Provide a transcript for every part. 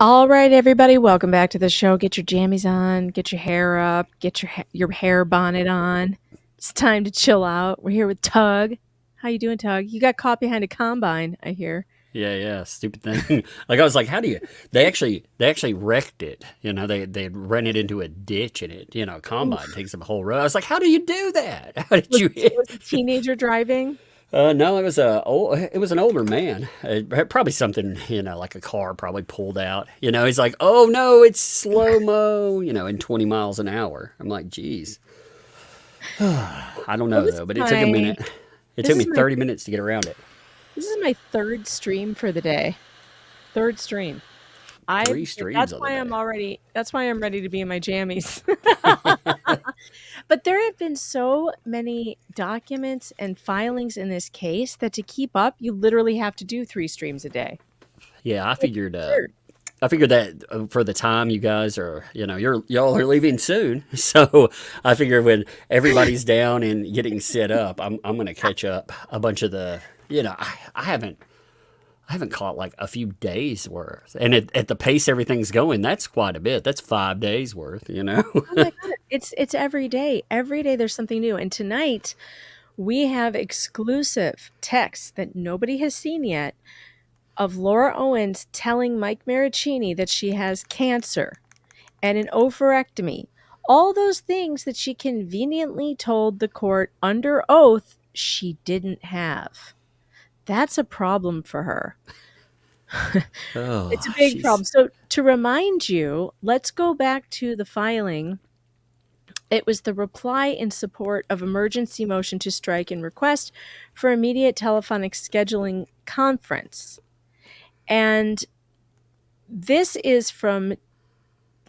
All right, everybody, welcome back to the show. Get your jammies on, get your hair up, get your hair bonnet on. It's time to chill out. We're here with Tug. How you doing, Tug? You got caught behind a combine, I hear. Yeah, stupid thing. Like I was like, how do you? They actually wrecked it. They ran it into a ditch and combine Oof. takes up a whole road. I was like, how do you do that? How did Was, you was hit? a teenager driving? No, it was an older man. Probably something like a car probably pulled out. He's like, oh no, it's slow mo. In 20 miles an hour. I'm like, geez, I don't Well, know though, but it took a minute. It this took is me my 30 minutes to get around it. this is my third stream for the day. Third stream. I Three streams of the day. That's why I'm ready to be in my jammies. But there have been so many documents and filings in this case that to keep up, you literally have to do 3 streams a day. Yeah, I It's figured. absurd. I figured that for the time you guys are, y'all are leaving soon, so I figured when everybody's down and getting set up, I'm gonna catch up a bunch of the, I haven't caught like a few days worth, and at the pace everything's going, that's quite a bit. That's 5 days worth. Oh my god, it's every day. Every day there's something new. And tonight we have exclusive texts that nobody has seen yet of Laura Owens telling Mike Maraccini that she has cancer and an ovarectomy. All those things that she conveniently told the court under oath she didn't have. That's a problem for her. It's Oh, a big she's problem. So to remind you, let's go back to the filing. It was the reply in support of emergency motion to strike and request for immediate telephonic scheduling conference. And this is from,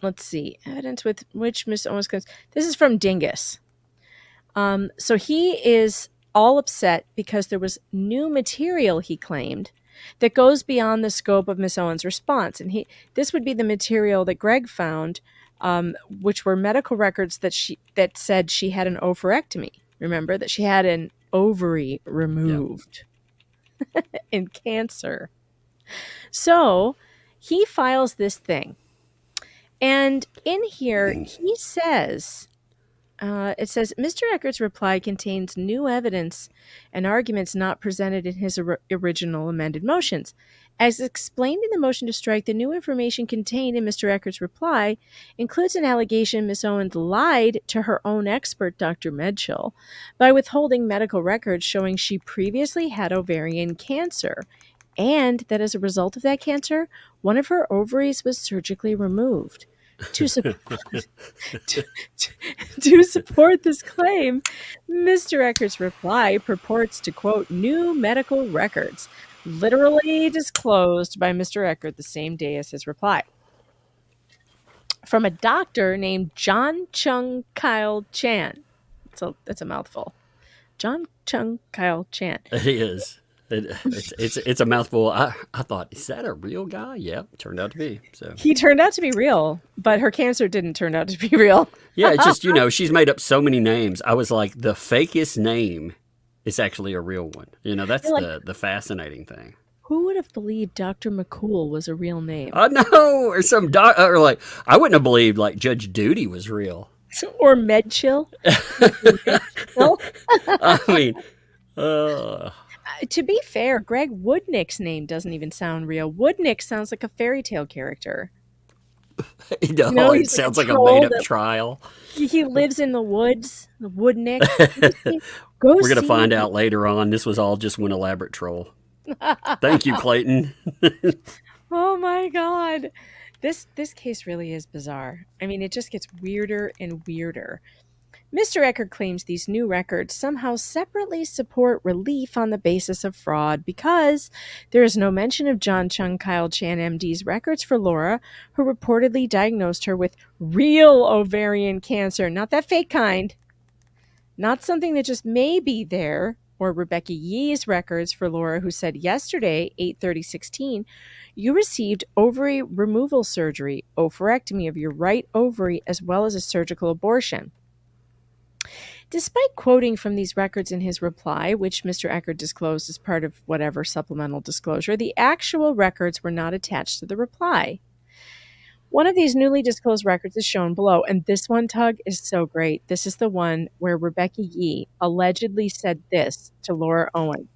let's see, evidence with which Miss Owens comes. This is from Dingus. So he is all upset because there was new material, he claimed, that goes beyond the scope of Miss Owens' response. And this would be the material that Greg found, which were medical records that said she had an ovarectomy. Remember that she had an ovary yeah. removed in cancer. So he files this thing. And in here, he says, it says, Mr. Echard's reply contains new evidence and arguments not presented in his original amended motions. As explained in the motion to strike, the new information contained in Mr. Echard's reply includes an allegation Ms. Owens lied to her own expert, Dr. Medchill, by withholding medical records showing she previously had ovarian cancer, and that as a result of that cancer, one of her ovaries was surgically removed. To support, to support this claim, Mr. Echard's reply purports to quote new medical records, literally disclosed by Mr. Echard the same day as his reply, from a doctor named John Chung Kyle Chan. That's a mouthful. John Chung Kyle Chan. It is. It's a mouthful. I thought, is that a real guy? Yeah, turned out to be. So He turned out to be real, but her cancer didn't turn out to be real. yeah, it's just she's made up so many names. I was like, the fakest name is actually a real one. That's You're like, the fascinating thing. who would have believed Dr. McCool was a real name? I know, or some doc, or like I wouldn't have believed like Judge Duty was real. Or Medchill? I mean, uh, To be fair, Greg Woodnick's name doesn't even sound real. Woodnick sounds like a fairy tale character. it He's like sounds like a troll made up that trial. he lives in the woods. The Woodnick. Go We're gonna see find him. out later on. This was all just one elaborate troll. Thank you, Clayton. Oh my god. This case really is bizarre. I mean, it just gets weirder and weirder. Mr. Echard claims these new records somehow separately support relief on the basis of fraud because there is no mention of John Chung Kyle Chan MD's records for Laura, who reportedly diagnosed her with real ovarian cancer, not that fake kind, not something that just may be there, or Rebecca Yee's records for Laura, who said yesterday, 8/30/16, you received ovary removal surgery, ovarectomy of your right ovary, as well as a surgical abortion. Despite quoting from these records in his reply, which Mr. Echard disclosed as part of whatever supplemental disclosure, the actual records were not attached to the reply. One of these newly disclosed records is shown below, and this one, Tug, is so great. This is the one where Rebecca Yee allegedly said this to Laura Owens.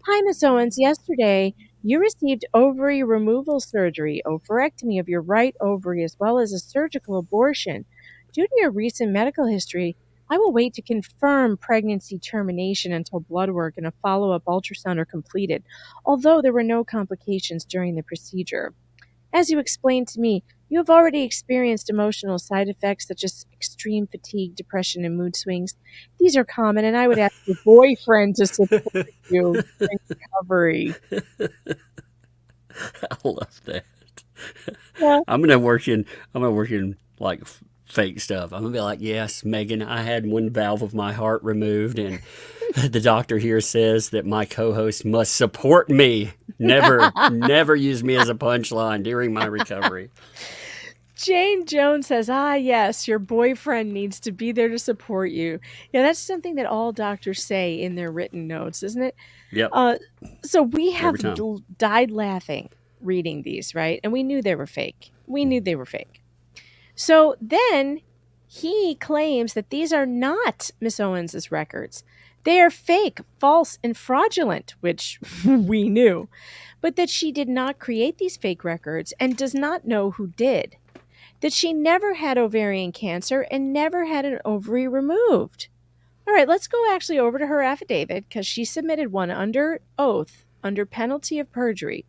Hi, Miss Owens. Yesterday, you received ovary removal surgery, oophorectomy of your right ovary, as well as a surgical abortion. Due to your recent medical history, I will wait to confirm pregnancy termination until blood work and a follow-up ultrasound are completed, although there were no complications during the procedure. As you explained to me, you have already experienced emotional side effects such as extreme fatigue, depression, and mood swings. These are common, and I would ask your boyfriend to support you in recovery. I love that. Yeah. I'm gonna work in like fake stuff. I'm gonna be like, yes, Megan, I had one valve of my heart removed, and the doctor here says that my co-host must support me. Never use me as a punchline during my recovery. Jane Jones says, yes, your boyfriend needs to be there to support you. Yeah, that's something that all doctors say in their written notes, isn't it? Yep. So we have Every time. died laughing reading these, right? And we knew they were fake. So then he claims that these are not Miss Owens's records. They are fake, false, and fraudulent, which we knew, but that she did not create these fake records and does not know who did. That she never had ovarian cancer and never had an ovary removed. All right, let's go actually over to her affidavit because she submitted one under oath, under penalty of perjury.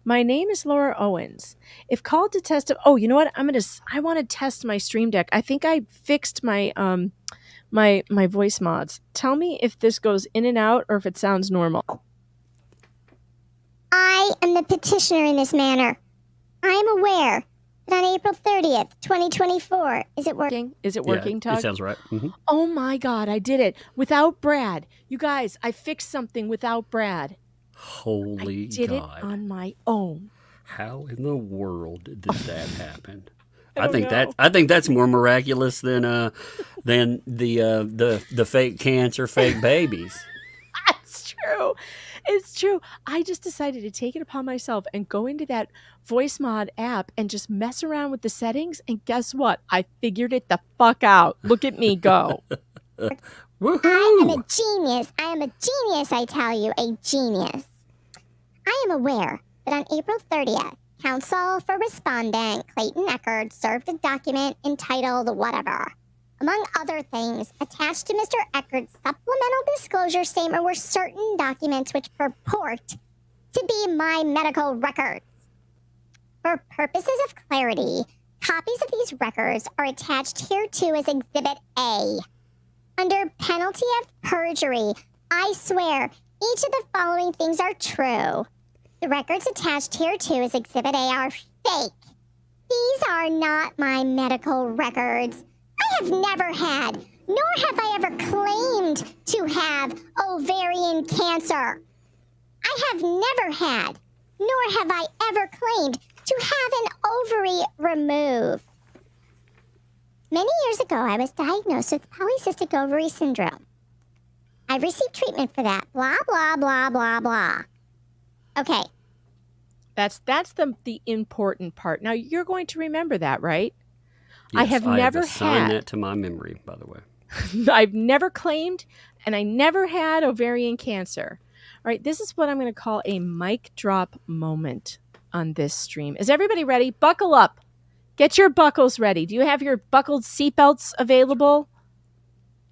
My name is Laura Owens. If called to test, you know what? I want to test my Stream Deck. I think I fixed my my voice mods. Tell me if this goes in and out or if it sounds normal. I am the petitioner in this matter. I am aware that on April 30th, 2024, is it working? Is it working, Tug? It sounds right. Mm-hmm. Oh my God, I did it without Brad. You guys, I fixed something without Brad. Holy I did God. it on my own. How in the world did that happen? I think that's more miraculous than the fake cancer, fake babies. That's true. It's true. I just decided to take it upon myself and go into that voice mod app and just mess around with the settings. And guess what? I figured it the fuck out. Look at me go. Woohoo! I am a genius. I am a genius, I tell you, a genius. I am aware that on April 30th, counsel for respondent Clayton Echard served a document entitled whatever. Among other things, attached to Mr. Echard's supplemental disclosure statement were certain documents which purport to be my medical records. For purposes of clarity, copies of these records are attached hereto as Exhibit A. Under penalty of perjury, I swear each of the following things are true. The records attached hereto as Exhibit A are fake. These are not my medical records. I have never had, nor have I ever claimed to have ovarian cancer. I have never had, nor have I ever claimed to have an ovary removed. Many years ago, I was diagnosed with polycystic ovary syndrome. I've received treatment for that. Blah, blah, blah, blah, blah. Okay. That's the important part. Now, you're going to remember that, right? Yes, I have never assigned had that to my memory, by the way. I've never claimed, and I never had ovarian cancer. All right, this is what I'm going to call a mic drop moment on this stream. Is everybody ready? Buckle up. Get your buckles ready. Do you have your buckled seatbelts available?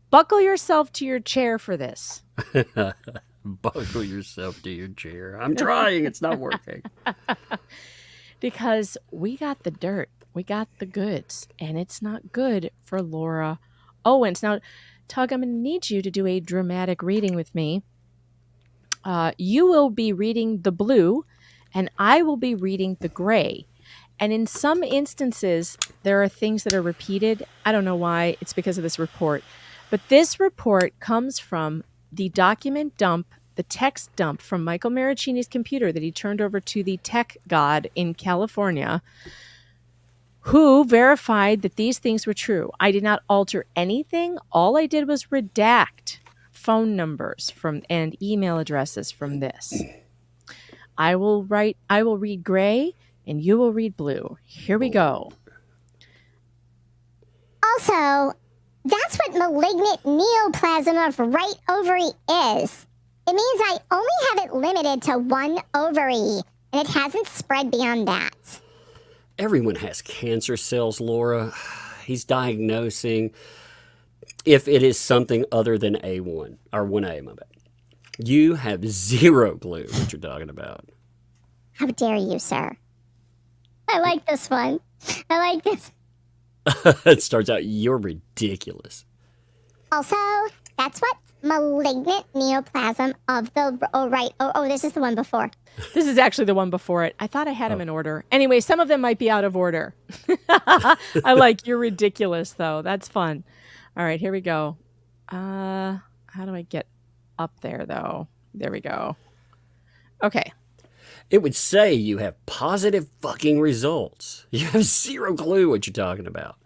Buckle yourself to your chair for this. Buckle yourself to your chair. I'm trying. It's not working. Because we got the dirt. We got the goods. And it's not good for Laura Owens. Now, Tug, I'm going to need you to do a dramatic reading with me. You will be reading the blue, and I will be reading the gray. And in some instances, there are things that are repeated. I don't know why. It's because of this report. But this report comes from the document dump, the text dump from Michael Maraccini's computer that he turned over to the tech god in California, who verified that these things were true. I did not alter anything. All I did was redact phone numbers and email addresses from this. I will read gray. and you will read blue. Here we go. Also, that's what malignant neoplasm of right ovary is. It means I only have it limited to one ovary, and it hasn't spread beyond that. Everyone has cancer cells, Laura. He's diagnosing if it is something other than A1, or 1A, my bad. You have zero clue what you're talking about. How dare you, sir? I like this one. I like this. It starts out, you're ridiculous. Also, that's what malignant neoplasm of the... Oh, right. Oh, this is the one before. This is actually the one before it. I thought I had them in order. Anyway, some of them might be out of order. I like you're ridiculous, though. That's fun. All right, here we go. How do I get up there, though? There we go. Okay. It would say you have positive fucking results. You have zero clue what you're talking about.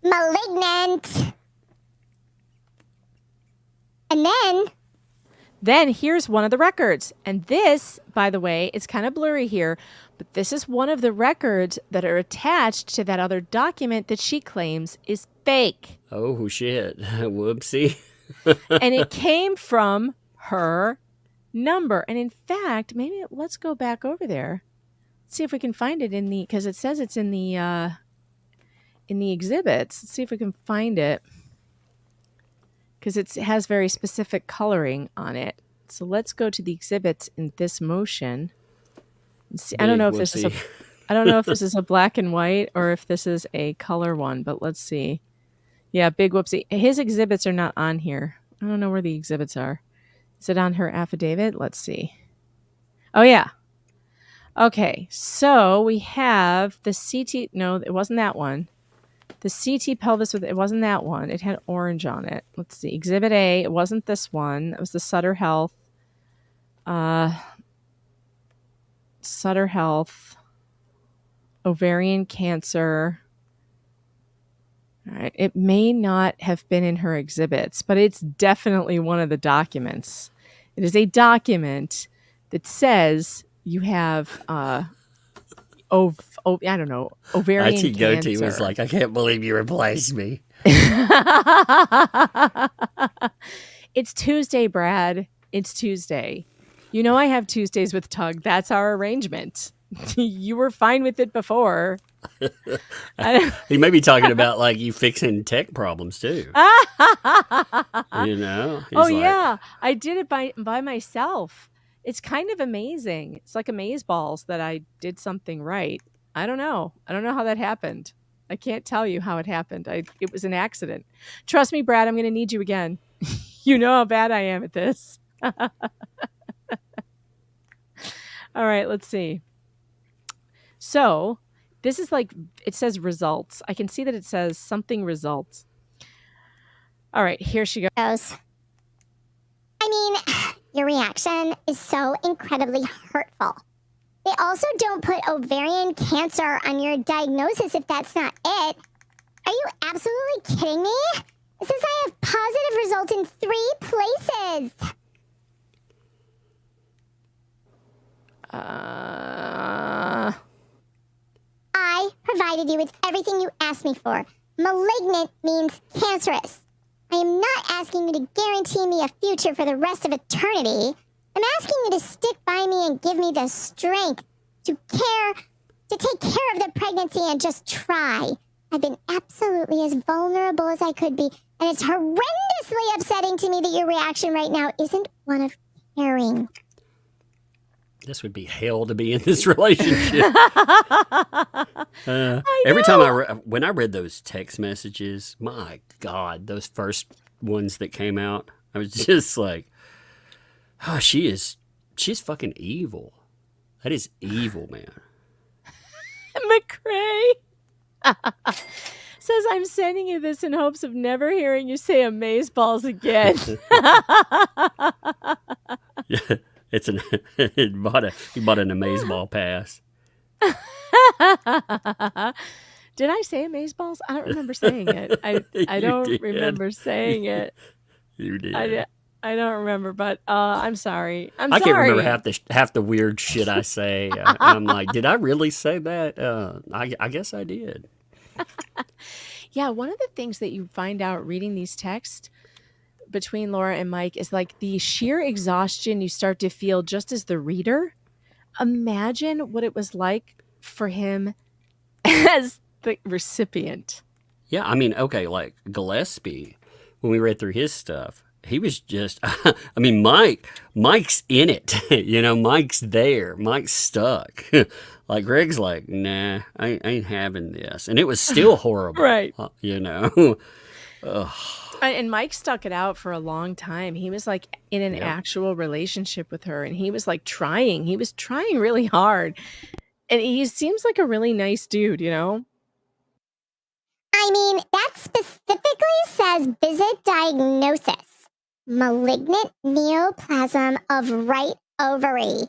Malignant. And then here's one of the records. And this, by the way, it's kind of blurry here, but this is one of the records that are attached to that other document that she claims is fake. Oh, shit. Whoopsie. And it came from her number. And in fact, maybe let's go back over there. Let's see if we can find it in the, because it says it's in the exhibits. Let's see if we can find it. Because it has very specific coloring on it. So let's go to the exhibits in this motion. And see. I don't know if this is a black and white or if this is a color one, but let's see. Yeah, big whoopsie. His exhibits are not on here. I don't know where the exhibits are. Is it on her affidavit? Let's see. Oh, yeah. Okay, so we have the CT. No, it wasn't that one. The CT pelvis, it wasn't that one. It had orange on it. Let's see. Exhibit A, it wasn't this one. It was the Sutter Health. Sutter Health. Ovarian cancer. All right. It may not have been in her exhibits, but it's definitely one of the documents. It is a document that says you have I don't know, ovarian IT cancer. Goatee was like, I can't believe you replaced me. It's Tuesday, Brad. It's Tuesday. You know I have Tuesdays with Tug. That's our arrangement. You were fine with it before. He may be talking about like you fixing tech problems too. You know? Oh, yeah. I did it by myself. It's kind of amazing. It's like amazeballs that I did something right. I don't know. I don't know how that happened. I can't tell you how it happened. It was an accident. Trust me, Brad, I'm going to need you again. You know how bad I am at this. All right, let's see. So this is like, it says results. I can see that it says something results. All right, here she goes. I mean, your reaction is so incredibly hurtful. They also don't put ovarian cancer on your diagnosis if that's not it. Are you absolutely kidding me? It says I have positive results in 3 places. I provided you with everything you asked me for. Malignant means cancerous. I am not asking you to guarantee me a future for the rest of eternity. I'm asking you to stick by me and give me the strength to take care of the pregnancy and just try. I've been absolutely as vulnerable as I could be, and it's horrendously upsetting to me that your reaction right now isn't one of caring. This would be hell to be in this relationship. Every time when I read those text messages, my God, those first ones that came out, I was just like, oh, she's fucking evil. That is evil, man. McCrae says, I'm sending you this in hopes of never hearing you say amazeballs again. Yeah, he bought an amazeball pass. Did I say amazeballs? I don't remember saying it. I don't remember saying it. You did. I don't remember, but I'm sorry. I can't remember half the weird shit I say. I'm like, did I really say that? I guess I did. Yeah, one of the things that you find out reading these texts between Laura and Mike is like the sheer exhaustion you start to feel just as the reader. Imagine what it was like for him as the recipient. Yeah, I mean, okay, like Gillespie, when we read through his stuff, he was just, I mean, Mike's in it. Mike's there. Mike's stuck. Like Greg's like, nah, I ain't having this. And it was still horrible. Right. And Mike stuck it out for a long time. He was like in an actual relationship with her, and he was like trying. He was trying really hard. And he seems like a really nice dude, I mean, that specifically says visit diagnosis. Malignant neoplasm of right ovary.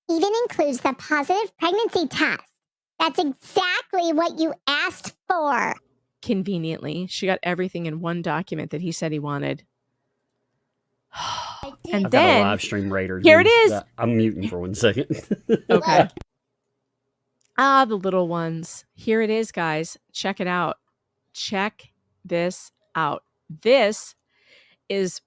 Even includes the positive pregnancy test. That's exactly what you asked for. Conveniently, she got everything in one document that he said he wanted. And I've then got a live stream radar. here it is. I'm muting for 1 second. Okay. The little ones. Here it is, guys. Check it out. Check this out. This is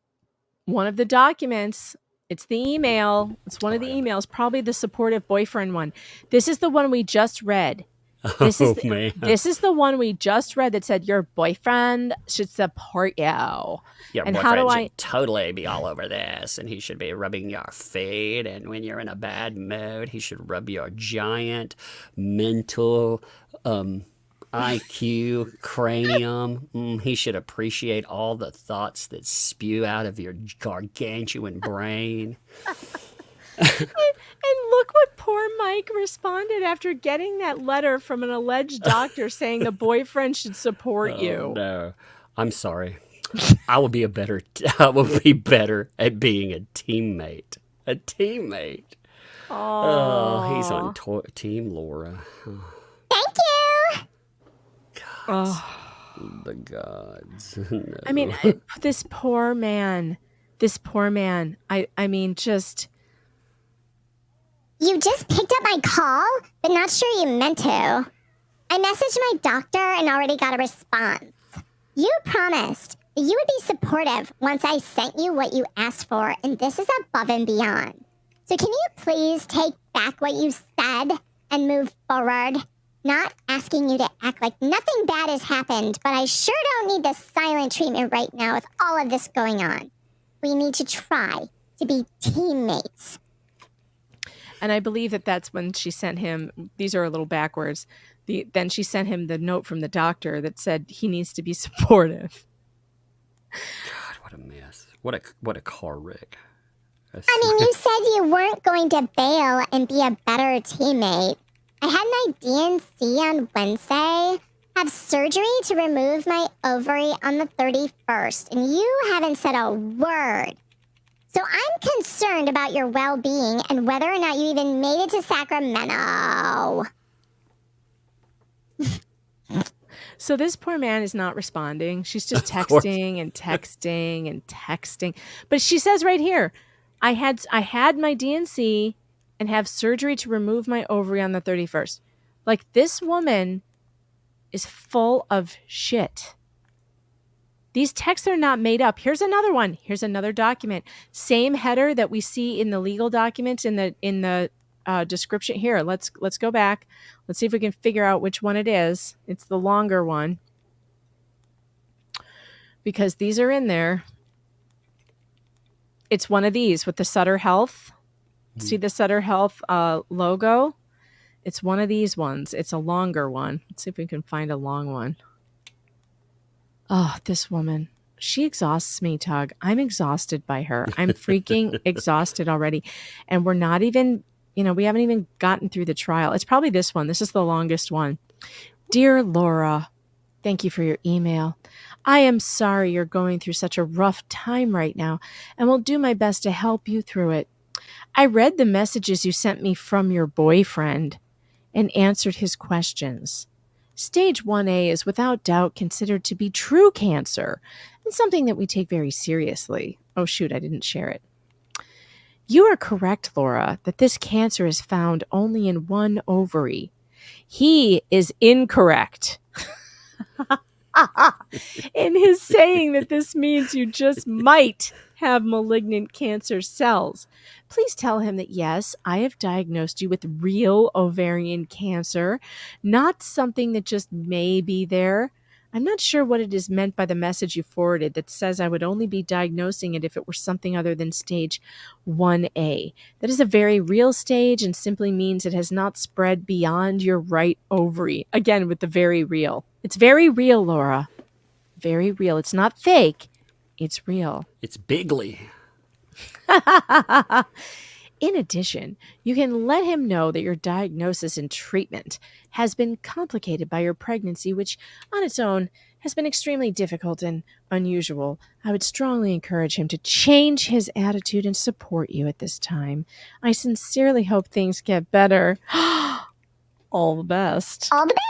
one of the documents. It's the email. It's one of the emails, probably the supportive boyfriend one. This is the one we just read. This is the one we just read that said your boyfriend should support you. Your and boyfriend how do I should totally be all over this, and he should be rubbing your feet, and when you're in a bad mood, he should rub your giant mental IQ cranium. He should appreciate all the thoughts that spew out of your gargantuan brain. And look what poor Mike responded after getting that letter from an alleged doctor saying the boyfriend should support you. No, I'm sorry. I will be better at being a teammate. A teammate. Oh, he's on Team Laura. Thank you. Gods. The gods. No. I mean, this poor man. I mean, just... You just picked up my call, but not sure you meant to. I messaged my doctor and already got a response. You promised that you would be supportive once I sent you what you asked for, and this is above and beyond. So can you please take back what you said and move forward? Not asking you to act like nothing bad has happened, but I sure don't need the silent treatment right now with all of this going on. We need to try to be teammates. And I believe that that's when she sent him, these are a little backwards, then she sent him the note from the doctor that said he needs to be supportive. God, what a mess. What a car wreck. I mean, you said you weren't going to bail and be a better teammate. I had my DNC on Wednesday, have surgery to remove my ovary on the 31st, and you haven't said a word. So I'm concerned about your well-being and whether or not you even made it to Sacramento. So this poor man is not responding. She's just texting and texting and texting. But she says right here, I had my DNC and have surgery to remove my ovary on the 31st. Like, this woman is full of shit. These texts are not made up. Here's another one. Here's another document. Same header that we see in the legal documents in the description. Here, let's go back. Let's see if we can figure out which one it is. It's the longer one because these are in there. It's one of these with the Sutter Health. See the Sutter Health logo? It's one of these ones. It's a longer one. Let's see if we can find a long one. Oh, this woman. She exhausts me, Tug. I'm exhausted by her. I'm freaking exhausted already. And we're not even, we haven't even gotten through the trial. It's probably this one. This is the longest one. Dear Laura, thank you for your email. I am sorry you're going through such a rough time right now and will do my best to help you through it. I read the messages you sent me from your boyfriend and answered his questions. Stage 1A is without doubt considered to be true cancer. and something that we take very seriously. Oh, shoot, I didn't share it. You are correct, Laura, that this cancer is found only in one ovary. He is incorrect in his saying that this means you just might have malignant cancer cells. Please tell him that, yes, I have diagnosed you with real ovarian cancer, not something that just may be there. I'm not sure what it is meant by the message you forwarded that says I would only be diagnosing it if it were something other than stage 1A. That is a very real stage and simply means it has not spread beyond your right ovary. Again, with the very real. It's very real, Laura. Very real. It's not fake. It's real. It's bigly. In addition, you can let him know that your diagnosis and treatment has been complicated by your pregnancy, which on its own has been extremely difficult and unusual. I would strongly encourage him to change his attitude and support you at this time. I sincerely hope things get better. All the best. All the best.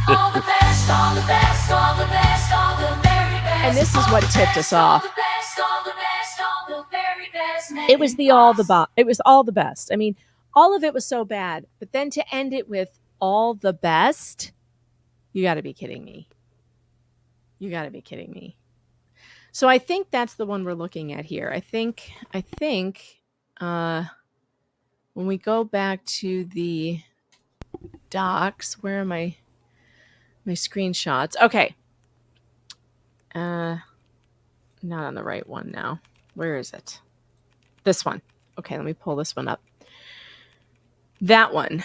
All the best, all the best, all the best, all the very best. And this is what tipped us off. All the best, all the best, all the very best. It was all the best. I mean, all of it was so bad, but then to end it with all the best, you got to be kidding me. You got to be kidding me. So I think that's the one we're looking at here. I think when we go back to the docs, where are my screenshots? Okay. Not on the right one now. Where is it? This one. Okay, let me pull this one up. That one.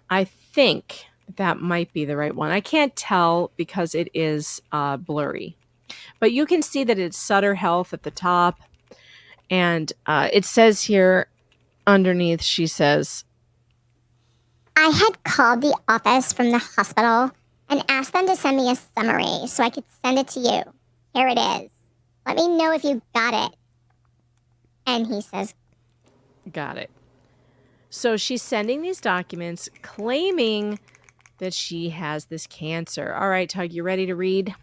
I think that might be the right one. I can't tell because it is blurry. But you can see that it's Sutter Health at the top. And it says here underneath, she says, I had called the office from the hospital and asked them to send me a summary so I could send it to you. Here it is. Let me know if you got it. And he says, got it. So she's sending these documents claiming that she has this cancer. All right, Tug, you ready to read?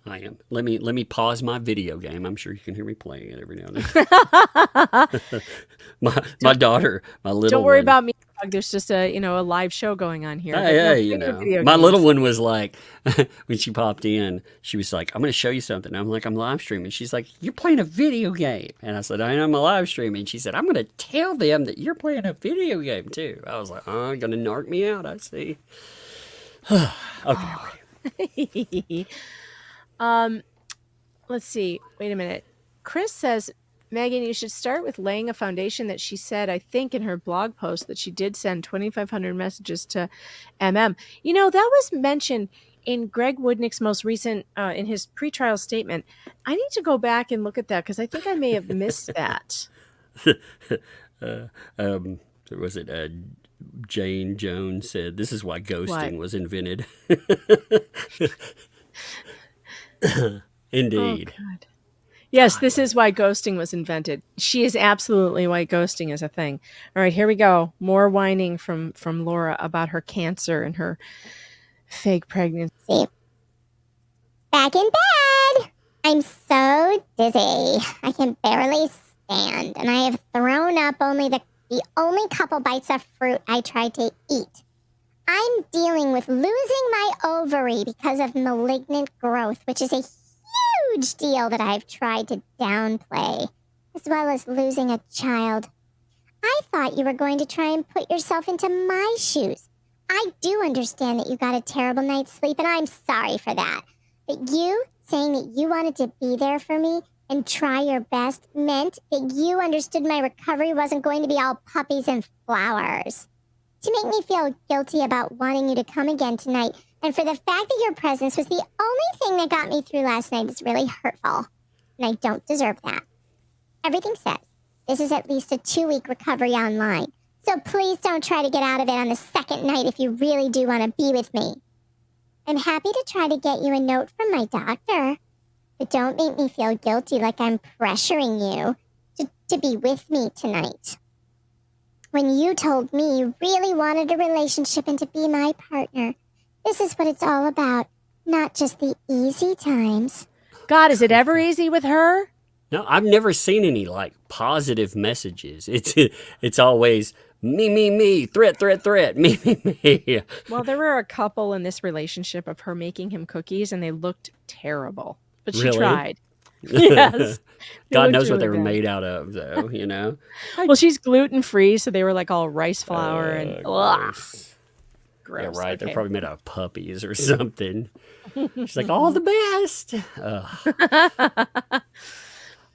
I am. Let me pause my video game. I'm sure you can hear me playing it every now and then. my daughter, my little Don't worry one, about me, Tug. There's just a live show going on here. Hey, But no, video my games. little one was like, when she popped in, she was like, I'm going to show you something. I'm like, I'm live streaming. She's like, you're playing a video game. And I said, I am a live streaming. She said, I'm going to tell them that you're playing a video game too. I was like, oh, you're going to narc me out, I see. Okay. Let's see. Wait a minute. Chris says, Megan, you should start with laying a foundation that she said, I think in her blog post, that she did send 2,500 messages to MM. That was mentioned in Greg Woodnick's most recent, in his pretrial statement. I need to go back and look at that because I think I may have missed that. Was it Jane Jones said, this is why ghosting was invented. Indeed. Oh, God. Yes, this is why ghosting was invented. She is absolutely why ghosting is a thing. All right, here we go. More whining from Laura about her cancer and her fake pregnancy. back in bed. I'm so dizzy. I can barely stand, and I have thrown up only the only couple bites of fruit I tried to eat. I'm dealing with losing my ovary because of malignant growth, which is a huge deal that I've tried to downplay, as well as losing a child. I thought you were going to try and put yourself into my shoes. I do understand that you got a terrible night's sleep, and I'm sorry for that. But you saying that you wanted to be there for me and try your best meant that you understood my recovery wasn't going to be all puppies and flowers. To make me feel guilty about wanting you to come again tonight, and for the fact that your presence was the only thing that got me through last night is really hurtful, and I don't deserve that. Everything says this is at least a 2-week recovery online, so please don't try to get out of it on the second night if you really do want to be with me. I'm happy to try to get you a note from my doctor, but don't make me feel guilty like I'm pressuring you to be with me tonight. When you told me you really wanted a relationship and to be my partner, this is what it's all about, not just the easy times. God, is it ever easy with her? No, I've never seen any like positive messages. It's always me, threat, me. Well, there were a couple in this relationship of her making him cookies, and they looked terrible. But she Really? tried. Yes. They God looked knows what really they were bad. made out of, though. You know. Well, she's gluten free, so they were like all rice flour and Gross. gross. Yeah, right. They're Okay. probably made out of puppies or something. She's like, all the best. Ugh.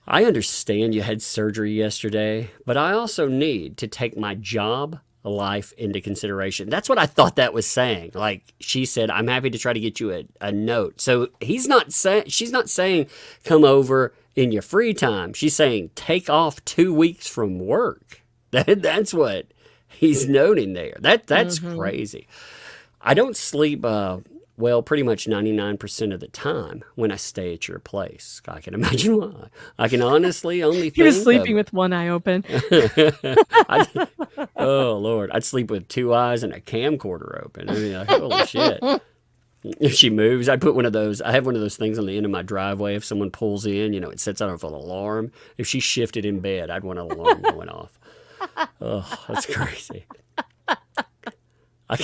I understand you had surgery yesterday, but I also need to take my job life into consideration. That's what I thought that was saying. Like she said, I'm happy to try to get you a note. So she's not saying come over in your free time. She's saying take off 2 weeks from work. That's what he's noting there. That's crazy. I don't sleep well, pretty much 99% of the time when I stay at your place. I can imagine why. I can honestly only think He was sleeping of, with one eye open. oh, Lord. I'd sleep with 2 eyes and a camcorder open. I mean, like, holy shit. If she moves, I'd put one of those. I have one of those things on the end of my driveway. If someone pulls in, it sets off an alarm. If she shifted in bed, I'd want an alarm going off. Oh, that's crazy. I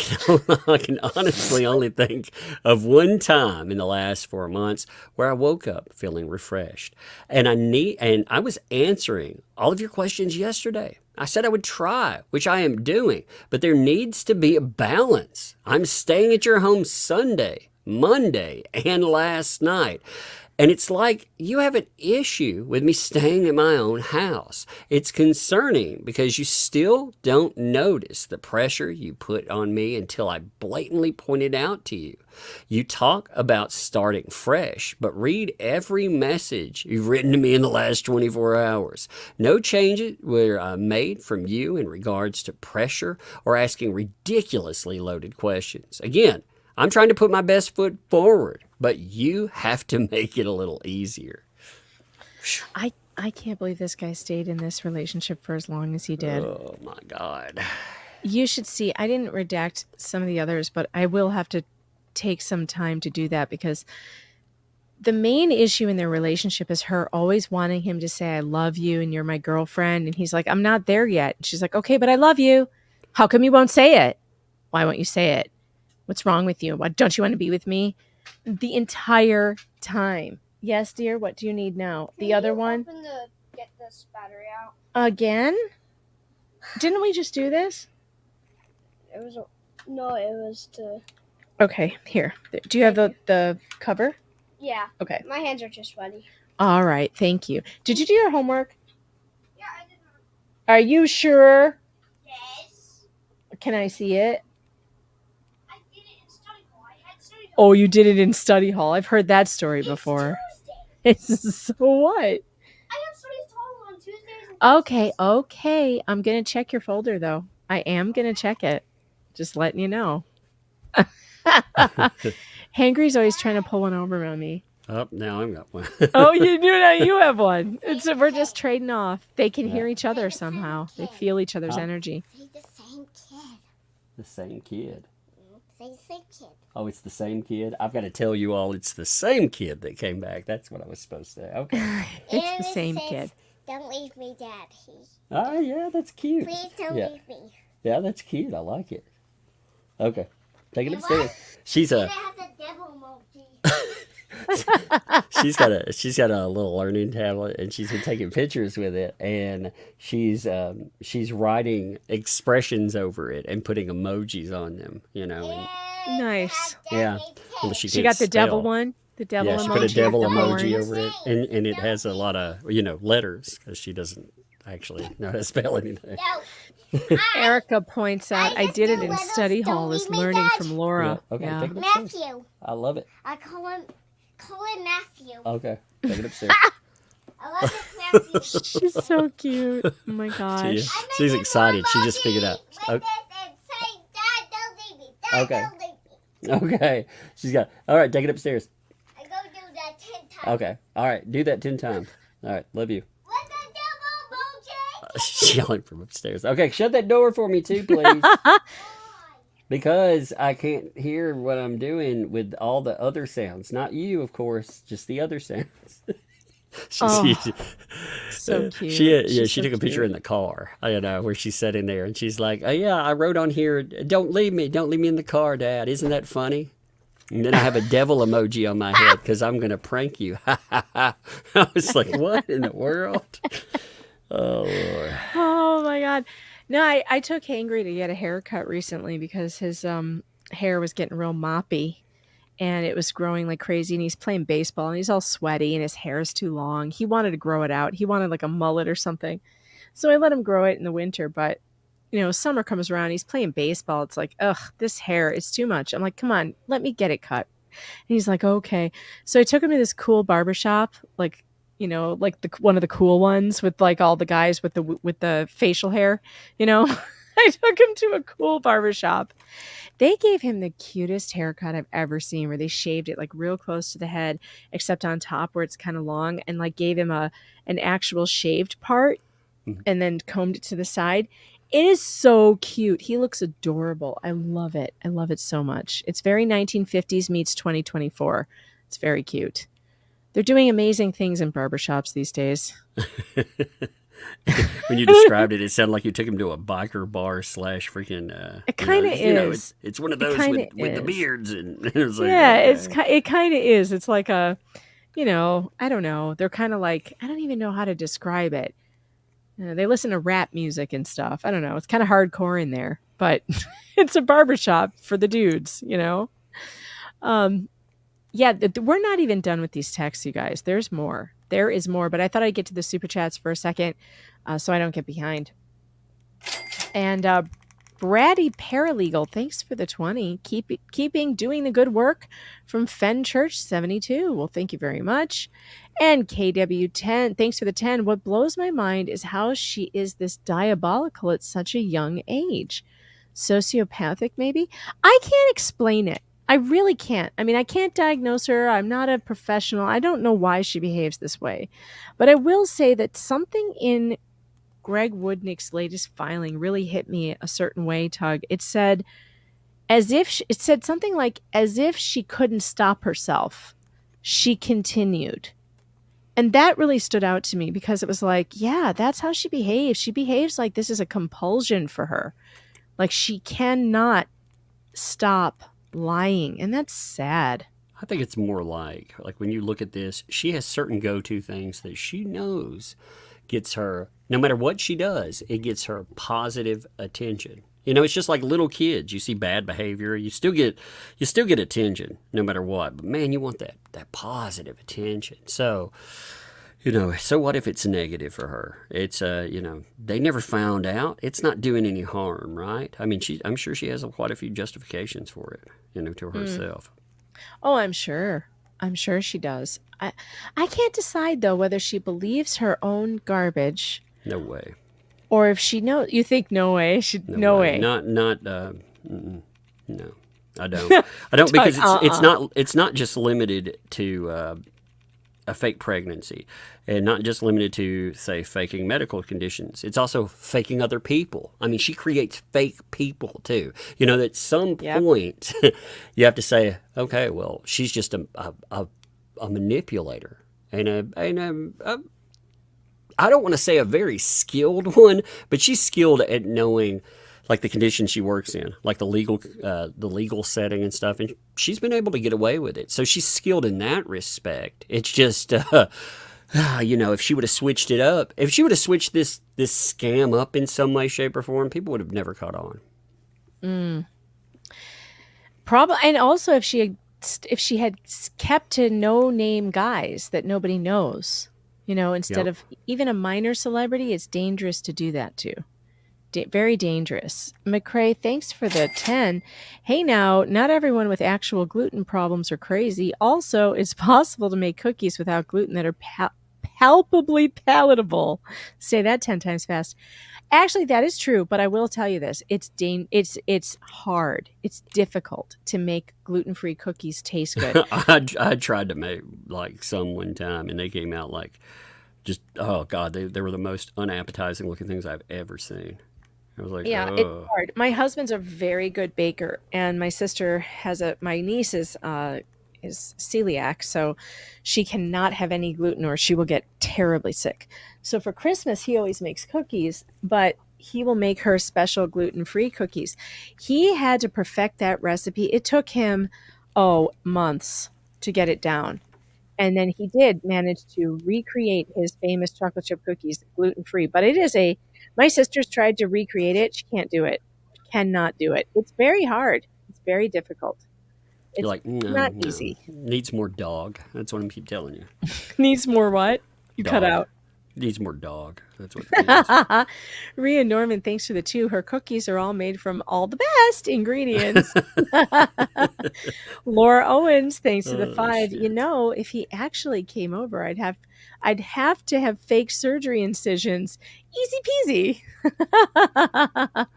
can honestly only think of one time in the last 4 months where I woke up feeling refreshed. And I was answering all of your questions yesterday. I said I would try, which I am doing, but there needs to be a balance. I'm staying at your home Sunday, Monday, and last night. And it's like you have an issue with me staying in my own house. It's concerning because you still don't notice the pressure you put on me until I blatantly point it out to you. You talk about starting fresh, but read every message you've written to me in the last 24 hours. No changes were made from you in regards to pressure or asking ridiculously loaded questions. Again, I'm trying to put my best foot forward, but you have to make it a little easier. I can't believe this guy stayed in this relationship for as long as he did. Oh, my God. You should see. I didn't redact some of the others, but I will have to take some time to do that because the main issue in their relationship is her always wanting him to say, I love you and you're my girlfriend. And he's like, I'm not there yet. And she's like, okay, but I love you. How come you won't say it? Why won't you say it? What's wrong with you? Why don't you want to be with me? The entire time. Yes, dear. What do you need now? The other one? Open the get this battery out. Again? Didn't we just do this? It was to. Okay, here. Do you have the cover? Yeah. Okay. My hands are too sweaty. All right. Thank you. Did you do your homework? Yeah, I did not. Are you sure? Yes. Can I see it? I did it in study hall. I had study hall. Oh, you did it in study hall. I've heard that story before. Tuesday. So what? I have study hall on Tuesdays and Okay. I'm going to check your folder, though. I am going to check it. Just letting you know. Hangry's always trying to pull one over on me. Oh, now I've got one. Oh, you do now. You have one. We're just trading off. They can hear each other somehow. They feel each other's energy. Say the same kid. The same kid. Say the same kid. Oh, it's the same kid? I've got to tell you all it's the same kid that came back. That's what I was supposed to say. Okay. It's And the it same says, kid. Don't leave me, Daddy. Oh, yeah, that's cute. Please don't Yeah. leave me. Yeah, that's cute. I like it. Okay. Take it And upstairs. what? She's And a it has a devil emoji. she's got a little learning tablet and she's been taking pictures with it and she's writing expressions over it and putting emojis on them, and Nice. yeah. Well, She can't got the devil spell. one. The devil Yeah, emoji. she put a devil with the emoji horns. over it and it has a lot of letters because she doesn't actually know how to spell anything. No. Erica points out, I just did do it in little study hall, don't was leave me, learning Dad. from Laura. Yeah, okay, Yeah. take it upstairs. Matthew. I love it. I call him Matthew. Okay, take it upstairs. I love this Matthew. She's so cute. Oh my gosh. She's excited. She just figured out. With this and say, Dad, don't leave me. Dad, Okay. don't leave me. Okay, she's got. All right, take it upstairs. I go do that 10 times. Okay, all right, do that 10 times. All right, love you. With the devil emoji. She's yelling from upstairs. Okay, shut that door for me too, please. Because I can't hear what I'm doing with all the other sounds. Not you, of course, just the other sounds. she, Oh, she, so cute. yeah, She's she so took a picture in cute. the car, where she's sitting there, and she's like, "Oh yeah, I wrote on here, don't leave me in the car, Dad. Isn't that funny?" And then I have a devil emoji on my head because I'm gonna prank you. I was like, "What in the world?" Oh Lord. Oh my God. No, I took Hangry to get a haircut recently because his hair was getting real moppy and it was growing like crazy, and he's playing baseball and he's all sweaty and his hair is too long. He wanted to grow it out. He wanted like a mullet or something. So I let him grow it in the winter, but summer comes around, he's playing baseball. It's like, ugh, this hair is too much. I'm like, come on, let me get it cut. And he's like, okay. So I took him to this cool barbershop, like, like the one of the cool ones with like all the guys with the facial hair, I took him to a cool barbershop. They gave him the cutest haircut I've ever seen, where they shaved it like real close to the head, except on top where it's kind of long, and like gave him an actual shaved part Mhm. and then combed it to the side. It is so cute. He looks adorable. I love it. I love it so much. It's very 1950s meets 2024. It's very cute. They're doing amazing things in barbershops these days. When you described it, it sounded like you took him to a biker bar slash freaking. It kind of is. It's one of It those kind of with the is. beards, and it was like, Yeah, okay. it kind of is. It's like I don't know. They're kind of like, I don't even know how to describe it. They listen to rap music and stuff. I don't know. It's kind of hardcore in there, but it's a barbershop for the dudes. Um, yeah, we're not even done with these texts, you guys. There's more. There is more, but I thought I'd get to the super chats for a second, so I don't get behind. And Bratty Paralegal, thanks for the 20. Doing the good work from Fen Church 72. Well, thank you very much. And KW10, thanks for the 10. What blows my mind is how she is this diabolical at such a young age. Sociopathic, maybe? I can't explain it. I really can't. I mean, I can't diagnose her. I'm not a professional. I don't know why she behaves this way. But I will say that something in Greg Woodnick's latest filing really hit me a certain way, Tug. It said it said something like, as if she couldn't stop herself, she continued. And that really stood out to me because it was like, yeah, that's how she behaves. She behaves like this is a compulsion for her. Like she cannot stop lying. And that's sad. I think it's more like when you look at this, she has certain go-to things that she knows gets her, no matter what she does, it gets her positive attention. It's just like little kids. You see bad behavior, you still get attention no matter what. But man, you want that positive attention. So, so what if it's negative for her? It's they never found out. It's not doing any harm, right? I mean, I'm sure she has quite a few justifications for it, to herself. Oh, I'm sure. I'm sure she does. I can't decide though whether she believes her own garbage No way. or if she knows. You think no way? No way. Not no. I don't. I don't, because it's not just limited to a fake pregnancy, and not just limited to, say, faking medical conditions. It's also faking other people. I mean, she creates fake people too. At some point, you have to say, okay, well, she's just a manipulator and I don't want to say a very skilled one, but she's skilled at knowing like the conditions she works in, like the legal setting and stuff, and she's been able to get away with it. So she's skilled in that respect. It's just, if she would have switched it up, if she would have switched this scam up in some way, shape, or form, people would have never caught on. Probably, and also if she had kept to no name guys that nobody knows, instead of even a minor celebrity, it's dangerous to do that too. Very dangerous. McCrae, thanks for the 10. Hey now, not everyone with actual gluten problems are crazy. Also, it's possible to make cookies without gluten that are palpably palatable. Say that 10 times fast. Actually, that is true, but I will tell you this. It's hard. It's difficult to make gluten-free cookies taste good. I tried to make like some one time, and they came out like just, oh God, they were the most unappetizing looking things I've ever seen. I was like, Yeah, it's oh, hard. My husband's a very good baker, and my sister my niece is celiac, so she cannot have any gluten or she will get terribly sick. So for Christmas, he always makes cookies, but he will make her special gluten-free cookies. He had to perfect that recipe. It took him, months to get it down. And then he did manage to recreate his famous chocolate chip cookies gluten-free. But my sister's tried to recreate it. She can't do it. Cannot do it. It's very hard. It's very difficult. you're It's like, no, not no. easy. Needs more dog. That's what I keep telling you. Needs more what? You cut Dog. out. Needs more dog. That's what it needs. Rhea Norman, thanks for the 2. Her cookies are all made from all the best ingredients. Laura Owens, thanks to the Oh, 5. shit. You know, if he actually came over, I'd have to have fake surgery incisions. Easy peasy.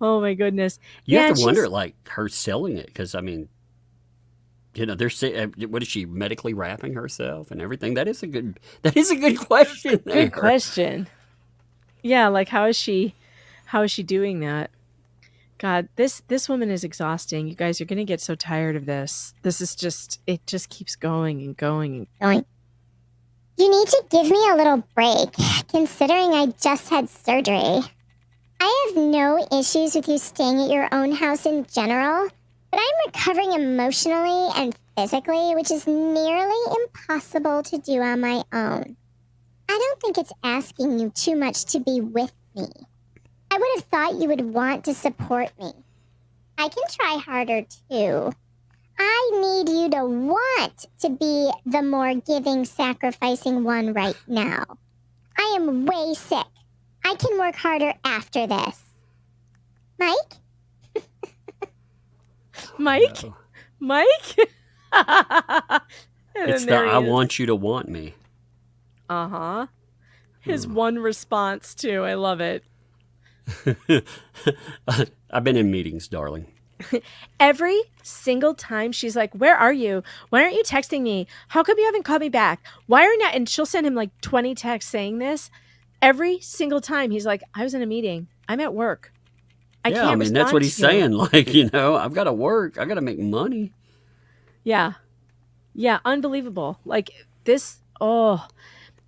Oh my goodness. You Yeah, have to she's- wonder, like, her selling it, because I mean, they're saying, what is she medically wrapping herself and everything? That is a good question. There. Good question. Yeah, like how is she doing that? God, this woman is exhausting. You guys are going to get so tired of this. It just keeps going and going. Going. You need to give me a little break, considering I just had surgery. I have no issues with you staying at your own house in general, but I'm recovering emotionally and physically, which is nearly impossible to do on my own. I don't think it's asking you too much to be with me. I would have thought you would want to support me. I can try harder too. I need you to want to be the more giving, sacrificing one right now. I am way sick. I can work harder after this. Mike? Mike? No. Mike? It's the I want you to want me. Uh-huh. His one response too. I love it. I've been in meetings, darling. Every single time she's like, "Where are you? Why aren't you texting me? How come you haven't called me back? Why are you not?" And she'll send him like 20 texts saying this. Every single time he's like, "I was in a meeting. I'm at work. I can't I mean, that's respond what he's to you." saying. Like, I've got to work. I got to make money. Yeah. Yeah, unbelievable. Like this,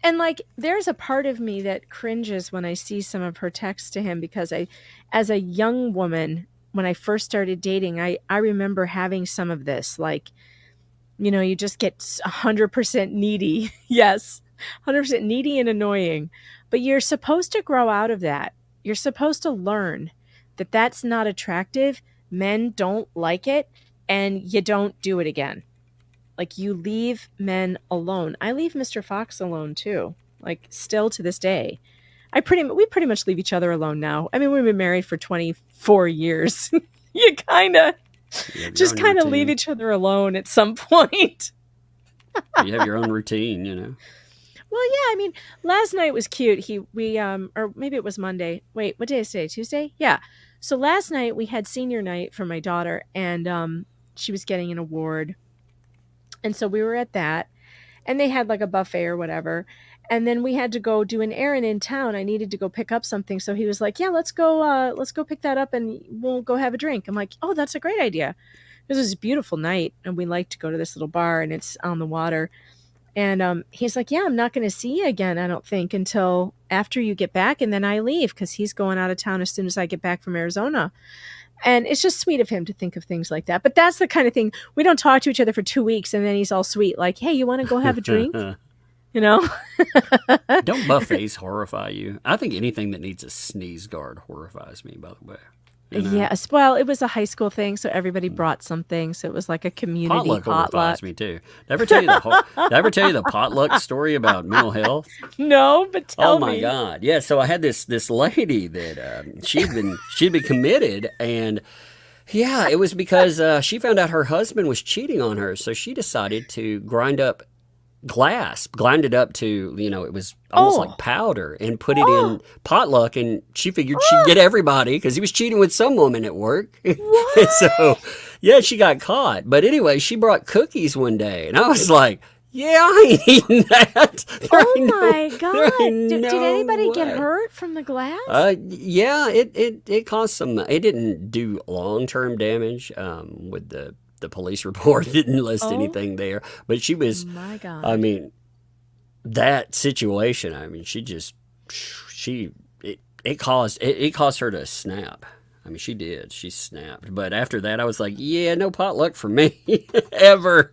and like there's a part of me that cringes when I see some of her texts to him because as a young woman, when I first started dating, I remember having some of this, like, you just get 100% needy. Yes, 100% needy and annoying. But you're supposed to grow out of that. You're supposed to learn that that's not attractive. Men don't like it, and you don't do it again. Like, you leave men alone. I leave Mr. Fox alone too. Like, still to this day. We pretty much leave each other alone now. I mean, we've been married for 24 years. You kind of just kind of leave each other alone at some point. You have your own routine, Well, yeah, I mean, last night was cute. Or maybe it was Monday. Wait, what day is today? Tuesday? Yeah. So last night we had senior night for my daughter, and she was getting an award. And so we were at that, and they had like a buffet or whatever. And then we had to go do an errand in town. I needed to go pick up something. So he was like, "Yeah, let's go pick that up and we'll go have a drink." I'm like, "Oh, that's a great idea." This was a beautiful night, and we like to go to this little bar, and it's on the water. And he's like, "Yeah, I'm not going to see you again, I don't think, until after you get back, and then I leave," because he's going out of town as soon as I get back from Arizona. And it's just sweet of him to think of things like that. But that's the kind of thing, we don't talk to each other for 2 weeks, and then he's all sweet, like, "Hey, you want to go have a drink?" Don't buffets horrify you? I think anything that needs a sneeze guard horrifies me, by the way. Yes. Well, it was a high school thing, so everybody brought something. So it was like a community potluck. Horrifies me too. Did I ever tell you the potluck story about mental health? No, but tell me. Oh my God! Yeah. So I had this lady that she'd been committed, and yeah, it was because she found out her husband was cheating on her, so she decided to grind it up to, it was almost like powder, and put it in potluck, and she figured she'd get everybody because he was cheating with some woman at work. So, yeah, she got caught. But anyway, she brought cookies one day, and I was like, Yeah, I ain't eating that. Oh my God. Did no anybody get way. hurt from the glass? Yeah, it caused some. It didn't do long-term damage. With the police report didn't list Oh. anything there, but she was. My God. I mean, that situation. I mean, it caused her to snap. I mean, she did. She snapped. But after that, I was like, yeah, no potluck for me ever,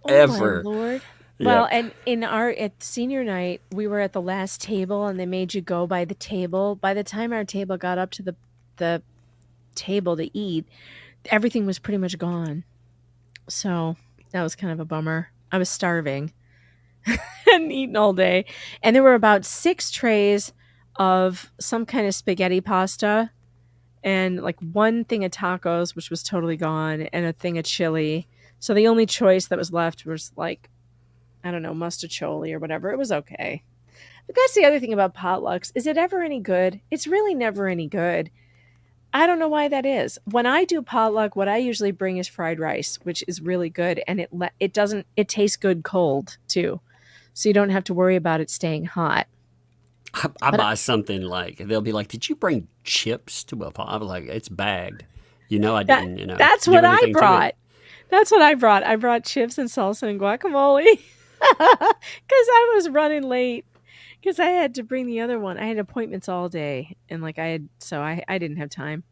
ever. Oh my Lord. Yeah. Well, and at senior night, we were at the last table, and they made you go by the table. By the time our table got up to the table to eat, everything was pretty much gone. So that was kind of a bummer. I was starving and eating all day, and there were about 6 trays of some kind of spaghetti pasta, and like 1 thing of tacos, which was totally gone, and a thing of chili. So the only choice that was left was like, I don't know, mustacholi or whatever. It was okay. But that's the other thing about potlucks. Is it ever any good? It's really never any good. I don't know why that is. When I do potluck, what I usually bring is fried rice, which is really good, and it tastes good cold too. So you don't have to worry about it staying hot. I buy something like, they'll be like, did you bring chips to a pot? I was like, it's bagged. I didn't, That's do what I anything to it. brought. That's what I brought. I brought chips and salsa and guacamole because I was running late because I had to bring the other one. I had appointments all day, and I didn't have time.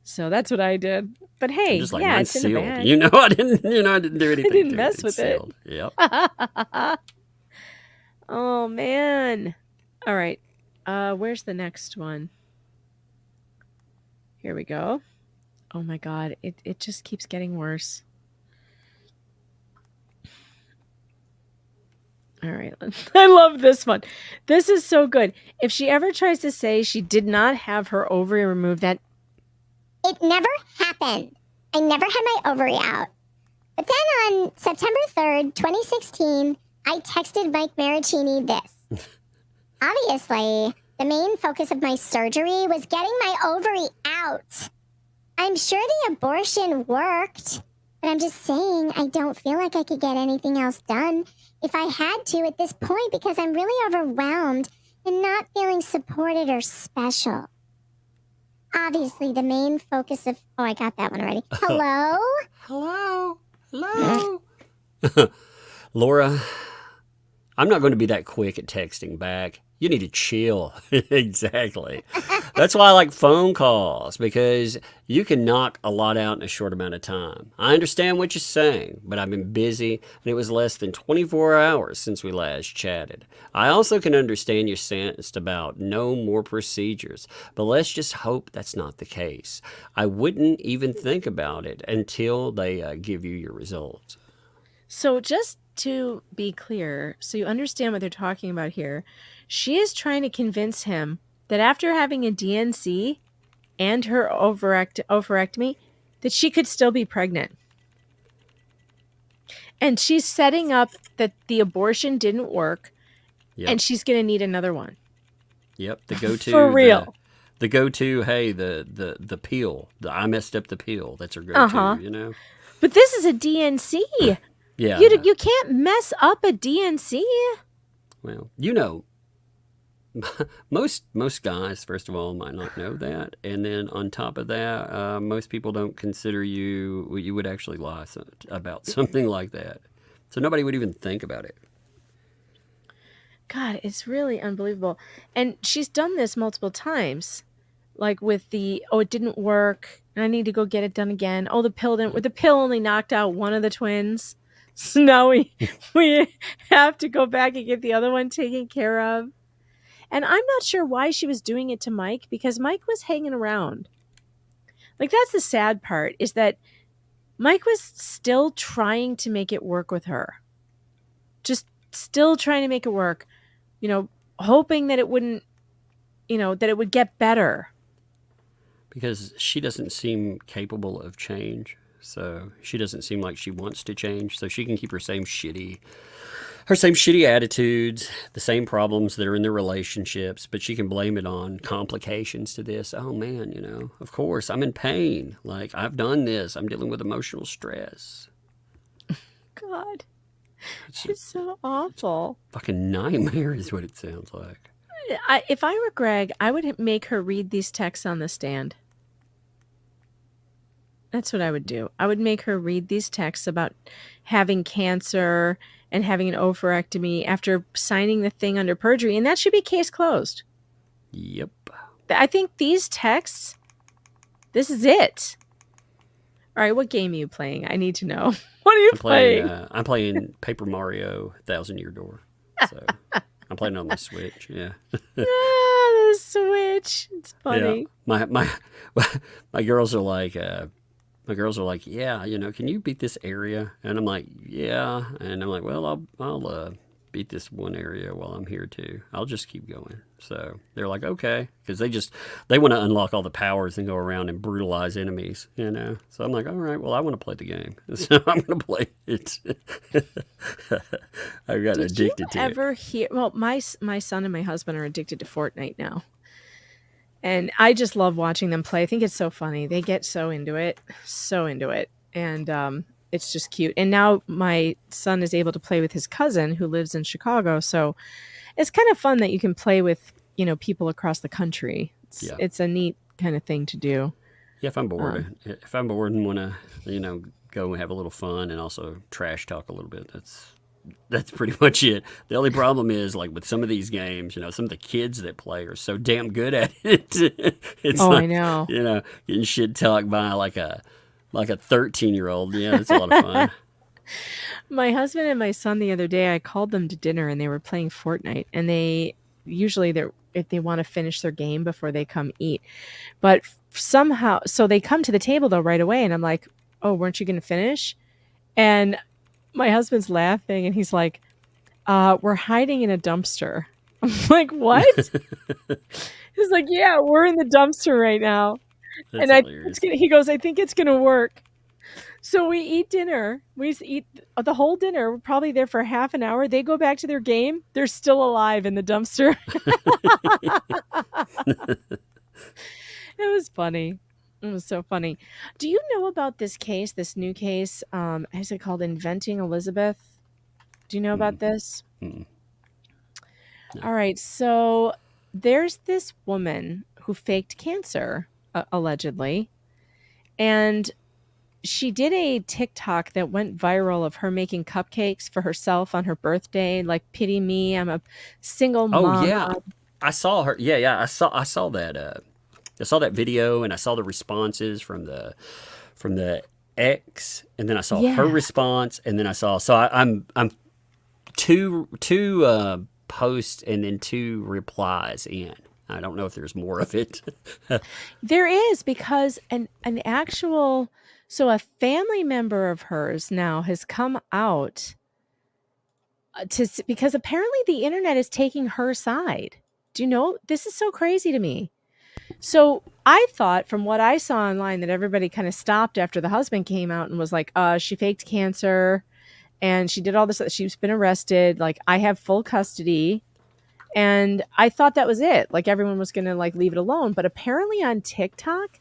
So that's what I did. But hey, Just like yeah, mine's it's in the sealed. bag. I didn't do anything. didn't to mess it. with It's it. sealed. Yep. Oh man. All right. Where's the next one? Here we go. Oh my God. It just keeps getting worse. All right. I love this one. This is so good. If she ever tries to say she did not have her ovary removed, that It never happened. I never had my ovary out. But then on September 3rd, 2016, I texted Mike Maraccini this. Obviously, the main focus of my surgery was getting my ovary out. I'm sure the abortion worked, but I'm just saying I don't feel like I could get anything else done if I had to at this point because I'm really overwhelmed and not feeling supported or special. Obviously, the main focus of... Oh, I got that one already. Hello? Hello. Laura, I'm not going to be that quick at texting back. You need to chill. Exactly. That's why I like phone calls, because you can knock a lot out in a short amount of time. I understand what you're saying, but I've been busy, and it was less than 24 hours since we last chatted. I also can understand your sentence about no more procedures, but let's just hope that's not the case. I wouldn't even think about it until they give you your results. So just to be clear, so you understand what they're talking about here, she is trying to convince him that after having a DNC and her ovarectomy, that she could still be pregnant. And she's setting up that the abortion didn't work, Yep. and she's going to need another one. Yep, the go-to. For real. The go-to, hey, the peel. I messed up the peel. That's her go-to, But this is a DNC. Yeah. You can't mess up a DNC. Well, most guys, first of all, might not know that. And then on top of that, most people don't consider you would actually lie about something like that. So nobody would even think about it. God, it's really unbelievable. And she's done this multiple times. Like with it didn't work, and I need to go get it done again. Oh, the pill only knocked out one of the twins. So now we have to go back and get the other one taken care of. And I'm not sure why she was doing it to Mike, because Mike was hanging around. Like, that's the sad part, is that Mike was still trying to make it work with her. Just still trying to make it work. Hoping that it wouldn't, that it would get better. Because she doesn't seem capable of change. So she doesn't seem like she wants to change. So she can keep her same shitty attitudes, the same problems that are in their relationships, but she can blame it on complications to this. Oh man, of course, I'm in pain. Like, I've done this. I'm dealing with emotional stress. God. It's so awful. Fucking nightmare is what it sounds like. If I were Greg, I would make her read these texts on the stand. That's what I would do. I would make her read these texts about having cancer and having an ovarectomy after signing the thing under perjury, and that should be case closed. Yep. I think these texts, this is it. All right, what game are you playing? I need to know. What are you playing? I'm playing Paper Mario 1,000 Year Door. So I'm playing on my Switch. Yeah. The Switch. It's funny. Yeah. My girls are like, yeah, can you beat this area? And I'm like, yeah. And I'm like, well, I'll beat this one area while I'm here too. I'll just keep going. So they're like, okay, because they want to unlock all the powers and go around and brutalize enemies, So I'm like, all right, well, I want to play the game, so I'm going to play it. I got addicted to it. Ever hear? Well, my son and my husband are addicted to Fortnite now, and I just love watching them play. I think it's so funny. They get so into it, and it's just cute. And now my son is able to play with his cousin who lives in Chicago, so it's kind of fun that you can play with, people across the country. It's a neat kind of thing to do. Yeah, if I'm bored, and want to, go and have a little fun and also trash talk a little bit, that's pretty much it. The only problem is, like, with some of these games, some of the kids that play are so damn good at it. It's I know. Getting shit talked by like a 13-year-old. Yeah, it's a lot of fun. My husband and my son the other day, I called them to dinner and they were playing Fortnite, and if they want to finish their game before they come eat, but somehow, so they come to the table though right away, and I'm like, oh, weren't you going to finish? And my husband's laughing and he's like, we're hiding in a dumpster. I'm like, what? He's like, yeah, we're in the dumpster right now. That's and hilarious. He goes, I think it's going to work. So we eat dinner. We eat the whole dinner. We're probably there for half an hour. They go back to their game. They're still alive in the dumpster. It was funny. It was so funny. Do you know about this case, this new case? Is it called Inventing Elizabeth? Do you know about this? Mm. No. All right. So there's this woman who faked cancer, allegedly. And she did a TikTok that went viral of her making cupcakes for herself on her birthday. Like, pity me, I'm a single mom. Oh yeah, I saw her. Yeah, I saw that. I saw that video, and I saw the responses from the ex, and then I saw her response, and then I saw. So I'm two posts and then 2 replies in. I don't know if there's more of it. There is, because an actual. So a family member of hers now has come out because apparently the internet is taking her side. Do you know? This is so crazy to me. So I thought, from what I saw online, that everybody kind of stopped after the husband came out and was like, she faked cancer and she did all this. She's been arrested. Like, I have full custody. And I thought that was it. Like, everyone was going to leave it alone. But apparently on TikTok,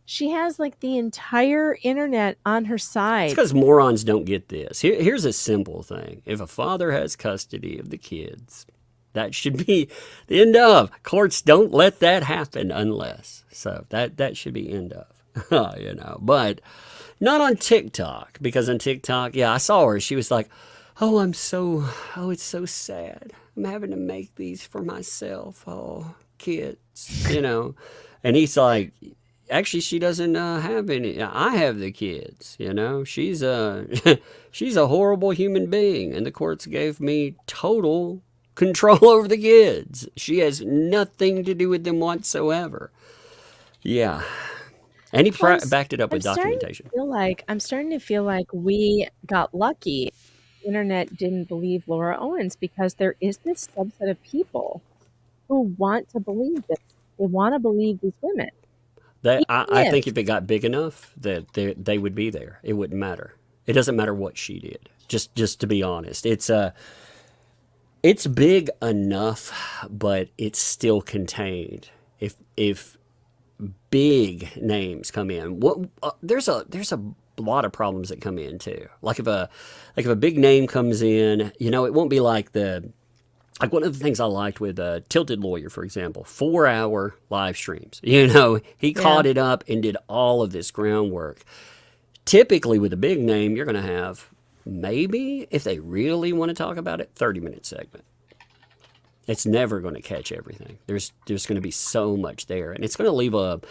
she has the entire internet on her side. It's because morons don't get this. Here's a simple thing. If a father has custody of the kids, that should be the end of. Courts don't let that happen unless. So that should be end of. But not on TikTok. Because on TikTok, I saw her. She was like, it's so sad. I'm having to make these for myself. Oh, kids, And he's like, actually, she doesn't have any. I have the kids, She's a horrible human being, and the courts gave me total control over the kids. She has nothing to do with them whatsoever. Yeah. And he backed it up with documentation. I'm starting to feel like we got lucky. The internet didn't believe Laura Owens, because there is this subset of people who want to believe this. They want to believe these women. I think if it got big enough, that they would be there. It wouldn't matter. It doesn't matter what she did. Just to be honest, it's big enough, but it's still contained. If big names come in, there's a lot of problems that come in too. Like if a big name comes in, it won't be like one of the things I liked with Tilted Lawyer, for example, 4-hour live streams. He caught it up and did all of this groundwork. Typically with a big name, you're going to have maybe, if they really want to talk about it, 30-minute segment. It's never going to catch everything. There's going to be so much there, and it's going to leave a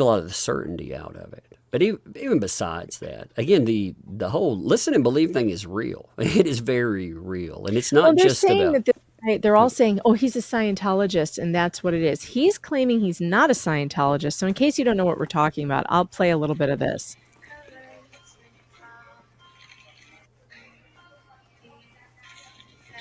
lot of the certainty out of it. But even besides that, again, the whole listen and believe thing is real. It is very real, and it's not just about. They're all saying, "Oh, he's a Scientologist," and that's what it is. He's claiming he's not a Scientologist. So, in case you don't know what we're talking about, I'll play a little bit of this.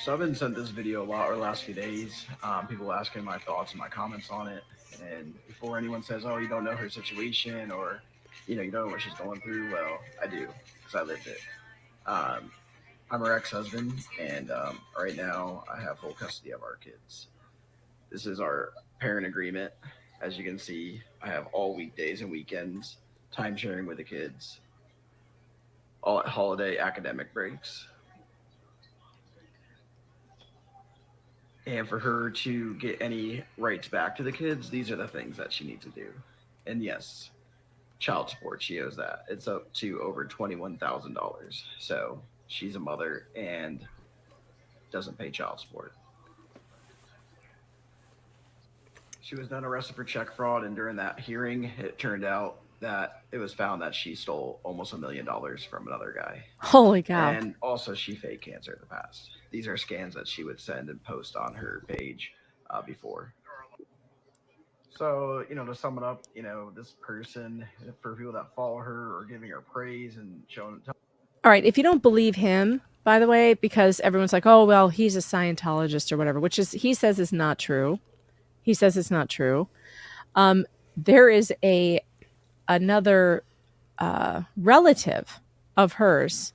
So I've been sent this video a lot over the last few days. People asking my thoughts and my comments on it. And before anyone says, "Oh, you don't know her situation," or you don't know what she's going through, well, I do, because I lived it. I'm her ex-husband, and right now I have full custody of our kids. This is our parent agreement. As you can see, I have all weekdays and weekends, time sharing with the kids, all at holiday academic breaks. And for her to get any rights back to the kids, these are the things that she needs to do. And yes, child support, she owes that. It's up to over $21,000. So she's a mother and doesn't pay child support. She was then arrested for check fraud, and during that hearing, it turned out that it was found that she stole almost $1 million from another guy. Holy cow. And also she faked cancer in the past. These are scans that she would send and post on her page before. So, to sum it up, this person, for people that follow her or giving her praise and showing. All right. If you don't believe him, by the way, because everyone's like, "Oh, well, he's a Scientologist," or whatever, which is, he says is not true. He says it's not true. There is another relative of hers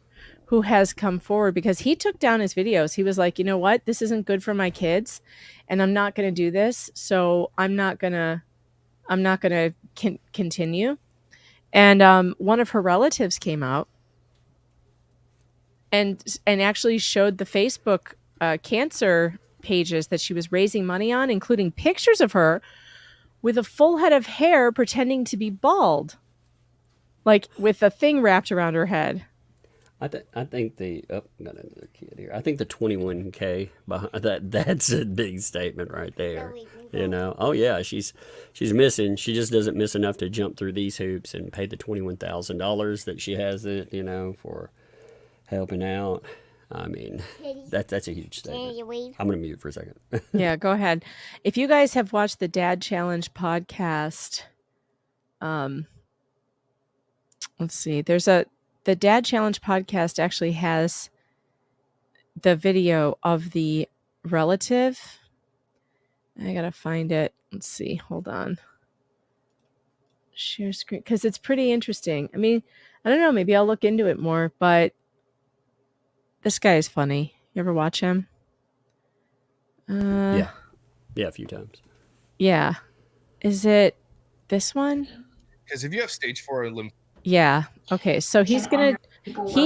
who has come forward because he took down his videos. He was like, "You know what? This isn't good for my kids, and I'm not going to do this. So I'm not going to continue." And one of her relatives came out and actually showed the Facebook cancer pages that she was raising money on, including pictures of her with a full head of hair pretending to be bald, like with a thing wrapped around her head. I think got another kid here. I think the 21K behind that's a big statement right there. Oh yeah, she's missing. She just doesn't miss enough to jump through these hoops and pay the $21,000 that she has for helping out. I mean, that's a huge statement. I'm gonna mute for a second. Yeah, go ahead. If you guys have watched the Dad Challenge podcast, let's see. The Dad Challenge podcast actually has the video of the relative. I gotta find it. Let's see. Hold on. Share screen, because it's pretty interesting. I mean, I don't know. Maybe I'll look into it more, but this guy is funny. You ever watch him? Yeah, a few times. Yeah. Is it this one? Because if you have stage 4 yeah. Okay. So he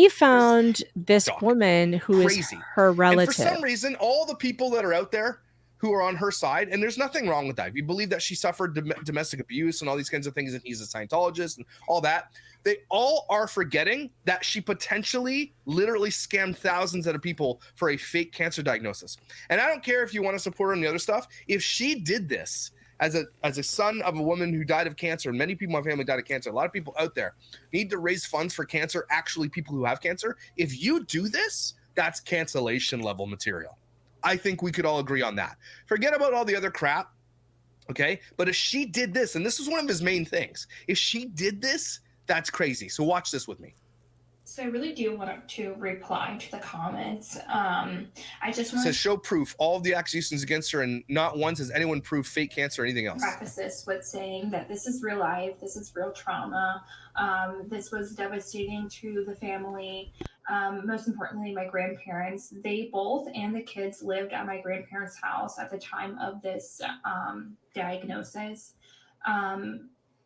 found this woman who is her relative. And for some reason, all the people that are out there who are on her side, and there's nothing wrong with that. If you believe that she suffered domestic abuse and all these kinds of things, and he's a Scientologist and all that, they all are forgetting that she potentially literally scammed thousands of people for a fake cancer diagnosis. And I don't care if you want to support her on the other stuff. If she did this as a son of a woman who died of cancer, and many people in my family died of cancer, a lot of people out there need to raise funds for cancer, actually people who have cancer. If you do this, that's cancellation level material. I think we could all agree on that. Forget about all the other crap, okay? But if she did this, and this was one of his main things, if she did this, that's crazy. So watch this with me. So I really do want to reply to the comments. I just want to show proof, all of the accusations against her, and not once has anyone proved fake cancer or anything else. Preface this with saying that this is real life, this is real trauma. This was devastating to the family. Most importantly, my grandparents, they both and the kids lived at my grandparents' house at the time of this diagnosis. It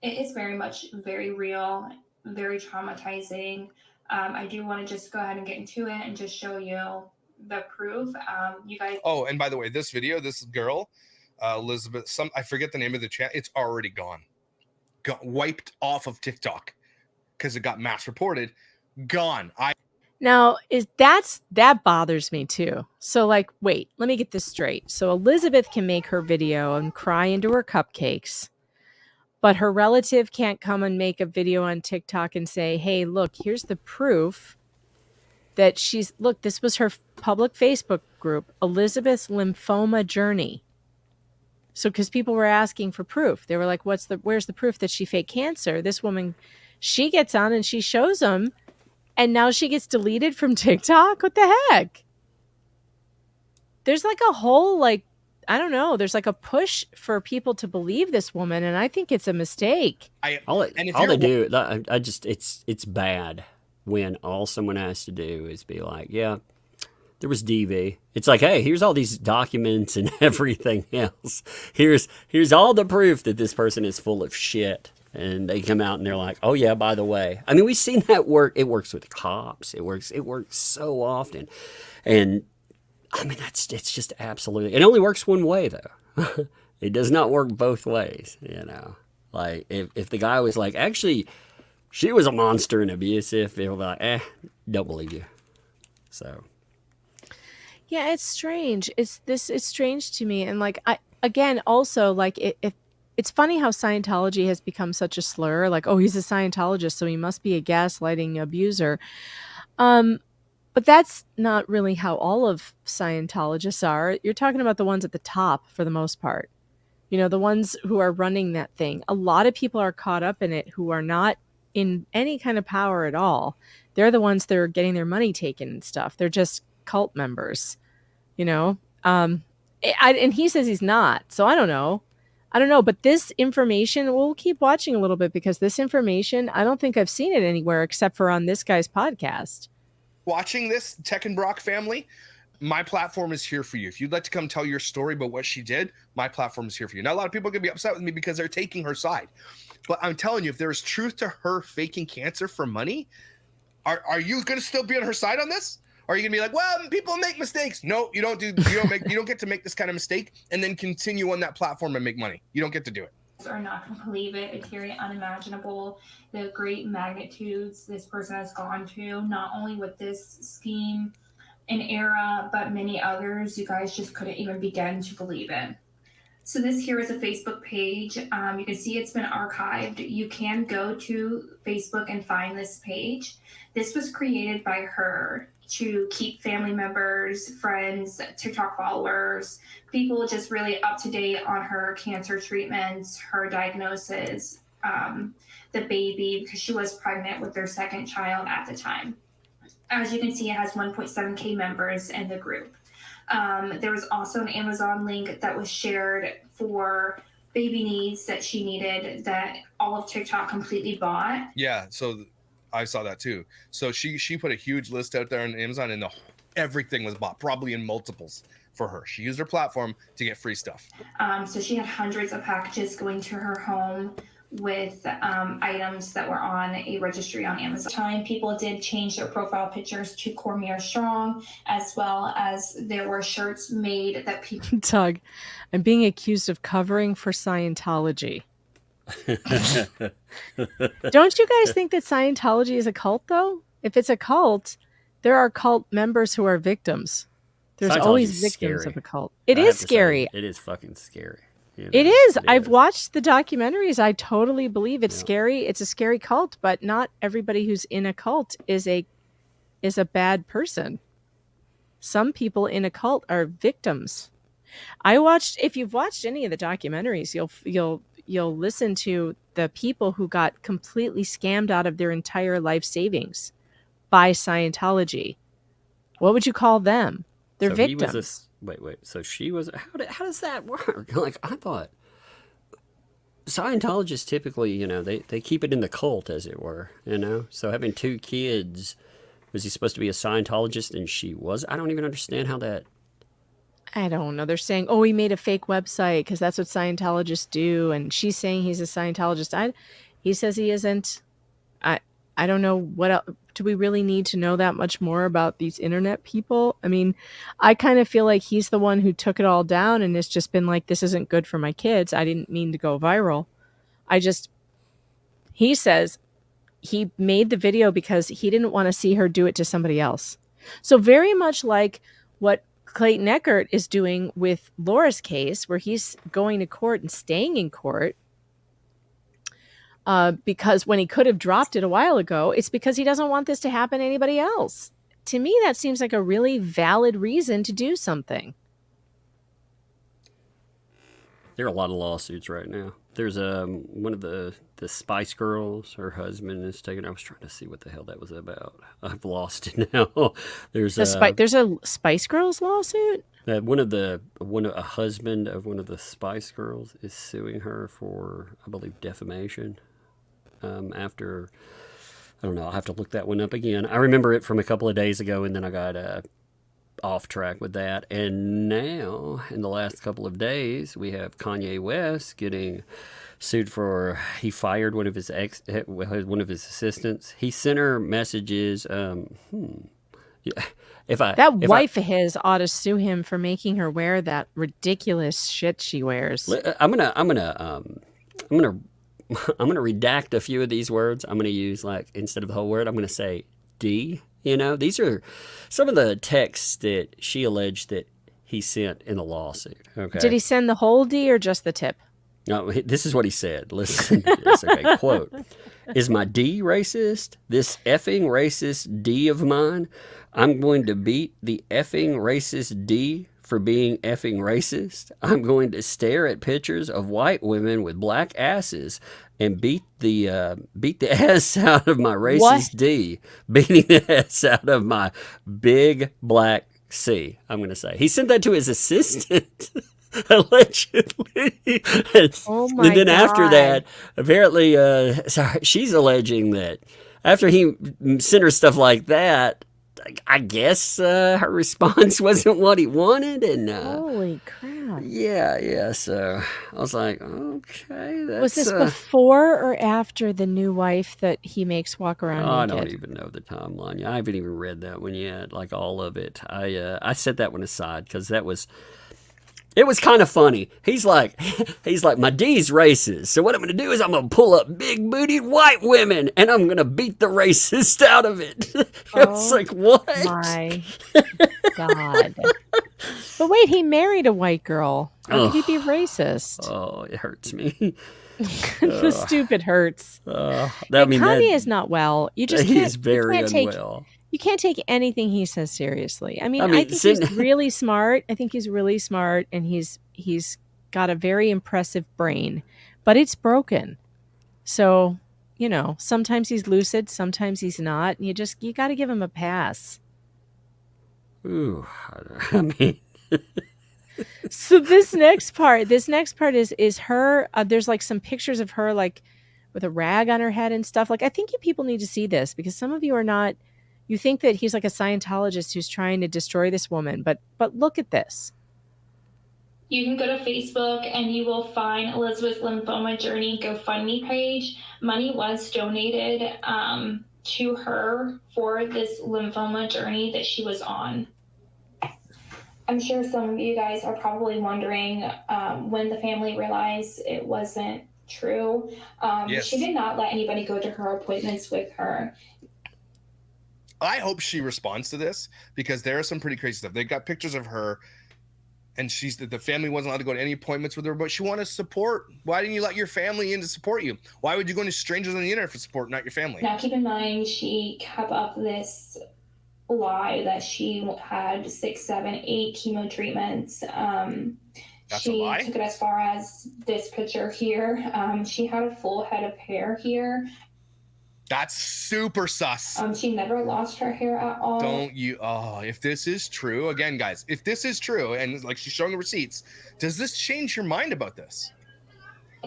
is very real. very traumatizing. I do want to just go ahead and get into it and just show you the proof. You guys. Oh, and by the way, this video, this girl, Elizabeth, I forget the name of the chat. It's already gone, got wiped off of TikTok because it got mass reported. Gone. Now, that bothers me too. So like, wait, let me get this straight. So Elizabeth can make her video and cry into her cupcakes, but her relative can't come and make a video on TikTok and say, hey, look, here's the proof that this was her public Facebook group, Elizabeth's lymphoma journey. So because people were asking for proof, they were like, where's the proof that she faked cancer? This woman, she gets on and she shows them, and now she gets deleted from TikTok? What the heck? There's like a whole, like, I don't know. There's like a push for people to believe this woman, and I think it's a mistake. It's bad when all someone has to do is be like, yeah, there was DV. It's like, hey, here's all these documents and everything else. Here's all the proof that this person is full of shit. And they come out and they're like, oh yeah, by the way. I mean, we've seen that work. It works with cops. It works so often. And I mean, it's just absolutely, it only works one way though. It does not work both ways, you know. Like if the guy was like, actually, she was a monster and abusive, it would be like, don't believe you. So. Yeah, it's strange. It's strange to me. And like, it's funny how Scientology has become such a slur. Like, oh, he's a Scientologist, so he must be a gaslighting abuser. But that's not really how all of Scientologists are. You're talking about the ones at the top for the most part. You know, the ones who are running that thing. A lot of people are caught up in it who are not in any kind of power at all. They're the ones that are getting their money taken and stuff. They're just cult members, you know? And he says he's not. So I don't know. But this information, we'll keep watching a little bit, because this information, I don't think I've seen it anywhere except for on this guy's podcast. Watching this, Tech and Brock family, my platform is here for you. If you'd like to come tell your story about what she did, my platform is here for you. Now, a lot of people are going to be upset with me because they're taking her side. But I'm telling you, if there's truth to her faking cancer for money, are you going to still be on her side on this? Or are you gonna be like, well, people make mistakes? No, you don't get to make this kind of mistake and then continue on that platform and make money. You don't get to do it. Are not going to believe it. It's very unimaginable the great magnitudes this person has gone to, not only with this scheme and era, but many others you guys just couldn't even begin to believe in. So this here is a Facebook page. You can see it's been archived. You can go to Facebook and find this page. This was created by her to keep family members, friends, TikTok followers, people just really up to date on her cancer treatments, her diagnosis, the baby, because she was pregnant with their second child at the time. As you can see, it has 1.7K members in the group. There was also an Amazon link that was shared for baby needs that she needed that all of TikTok completely bought. Yeah, so I saw that too. So she put a huge list out there on Amazon, and everything was bought, probably in multiples for her. She used her platform to get free stuff. So she had hundreds of packages going to her home with items that were on a registry on Amazon. People did change their profile pictures to Cormier Strong, as well as there were shirts made that people... Tug, I'm being accused of covering for Scientology. Don't you guys think that Scientology is a cult, though? If it's a cult, there are cult members who are victims. There's always victims of a cult. It is scary. It is fucking scary. You know, it is. I've watched the documentaries. I totally believe it's scary. It's a scary cult, but not everybody who's in a cult is a bad person. Some people in a cult are victims. If you've watched any of the documentaries, you'll listen to the people who got completely scammed out of their entire life savings by Scientology. What would you call them? They're victims. Wait. So she was. How does that work? Like, I thought Scientologists typically, they keep it in the cult, as it were. So having 2 kids, was he supposed to be a Scientologist and she was? I don't even understand how that. I don't know. They're saying, oh, he made a fake website because that's what Scientologists do. And she's saying he's a Scientologist. He says he isn't. I don't know what else. Do we really need to know that much more about these internet people? I mean, I kind of feel like he's the one who took it all down and it's just been like, this isn't good for my kids. I didn't mean to go viral. He says he made the video because he didn't want to see her do it to somebody else. So very much like what Clayton Echard is doing with Laura's case, where he's going to court and staying in court. Because when he could have dropped it a while ago, it's because he doesn't want this to happen to anybody else. To me, that seems like a really valid reason to do something. There are a lot of lawsuits right now. There's one of the Spice Girls. Her husband is taken. I was trying to see what the hell that was about. I've lost it now. There's there's a Spice Girls lawsuit. A husband of one of the Spice Girls is suing her for, I believe, defamation. After, I don't know, I'll have to look that one up again. I remember it from a couple of days ago, and then I got off track with that. And now, in the last couple of days, we have Kanye West getting sued for, he fired one of his assistants. He sent her messages. Wife of his ought to sue him for making her wear that ridiculous shit she wears. I'm gonna redact a few of these words. I'm gonna use, like, instead of the whole word, I'm gonna say D. You know, these are some of the texts that she alleged that he sent in the lawsuit. Okay. Did he send the whole D or just the tip? No, this is what he said. Listen to this. Okay, quote. Is my D racist? This effing racist D of mine? I'm going to beat the effing racist D for being effing racist. I'm going to stare at pictures of white women with black asses and beat the ass out of my racist What? D, beating the ass out of my big black C. I'm going to say he sent that to his assistant. Allegedly. Oh my And then God. after that, apparently, she's alleging that after he sent her stuff like that, I guess her response wasn't what he wanted, and Holy crap. yeah. So I was like, okay, that's. Was this before or after the new wife that he makes walk around I naked? don't even know the timeline. Yeah, I haven't even read that one yet, like all of it. I set that one aside because it was kind of funny. He's like, my D's racist. So what I'm going to do is I'm going to pull up big bootied white women and I'm going to beat the racist out of it. I was like, what? My God. But wait, he married a white girl. How could he be racist? Oh, it hurts me. The stupid hurts. Kanye is not well. You just can't. He's very unwell. You can't take anything he says seriously. I think he's really smart. I think he's really smart, and he's got a very impressive brain, but it's broken. So, sometimes he's lucid, sometimes he's not. You got to give him a pass. Ooh, I mean. So this next part is her. There's like some pictures of her like with a rag on her head and stuff. Like, I think you people need to see this because some of you are not. You think that he's like a Scientologist who's trying to destroy this woman, but look at this. You can go to Facebook and you will find Elizabeth's Lymphoma Journey GoFundMe page. Money was donated to her for this lymphoma journey that she was on. I'm sure some of you guys are probably wondering when the family realized it wasn't true. Yes. She did not let anybody go to her appointments with her. I hope she responds to this because there is some pretty crazy stuff. They got pictures of her and the family wasn't allowed to go to any appointments with her, but she wanted support. Why didn't you let your family in to support you? Why would you go to strangers on the internet for support, not your family? Now, keep in mind, she kept up this lie that she had 6, 7, 8 chemo treatments. That's a lie? She took it as far as this picture here. She had a full head of hair here. That's super sus. She never lost her hair at all. If this is true, again, guys, if this is true, and like she's showing receipts, does this change your mind about this?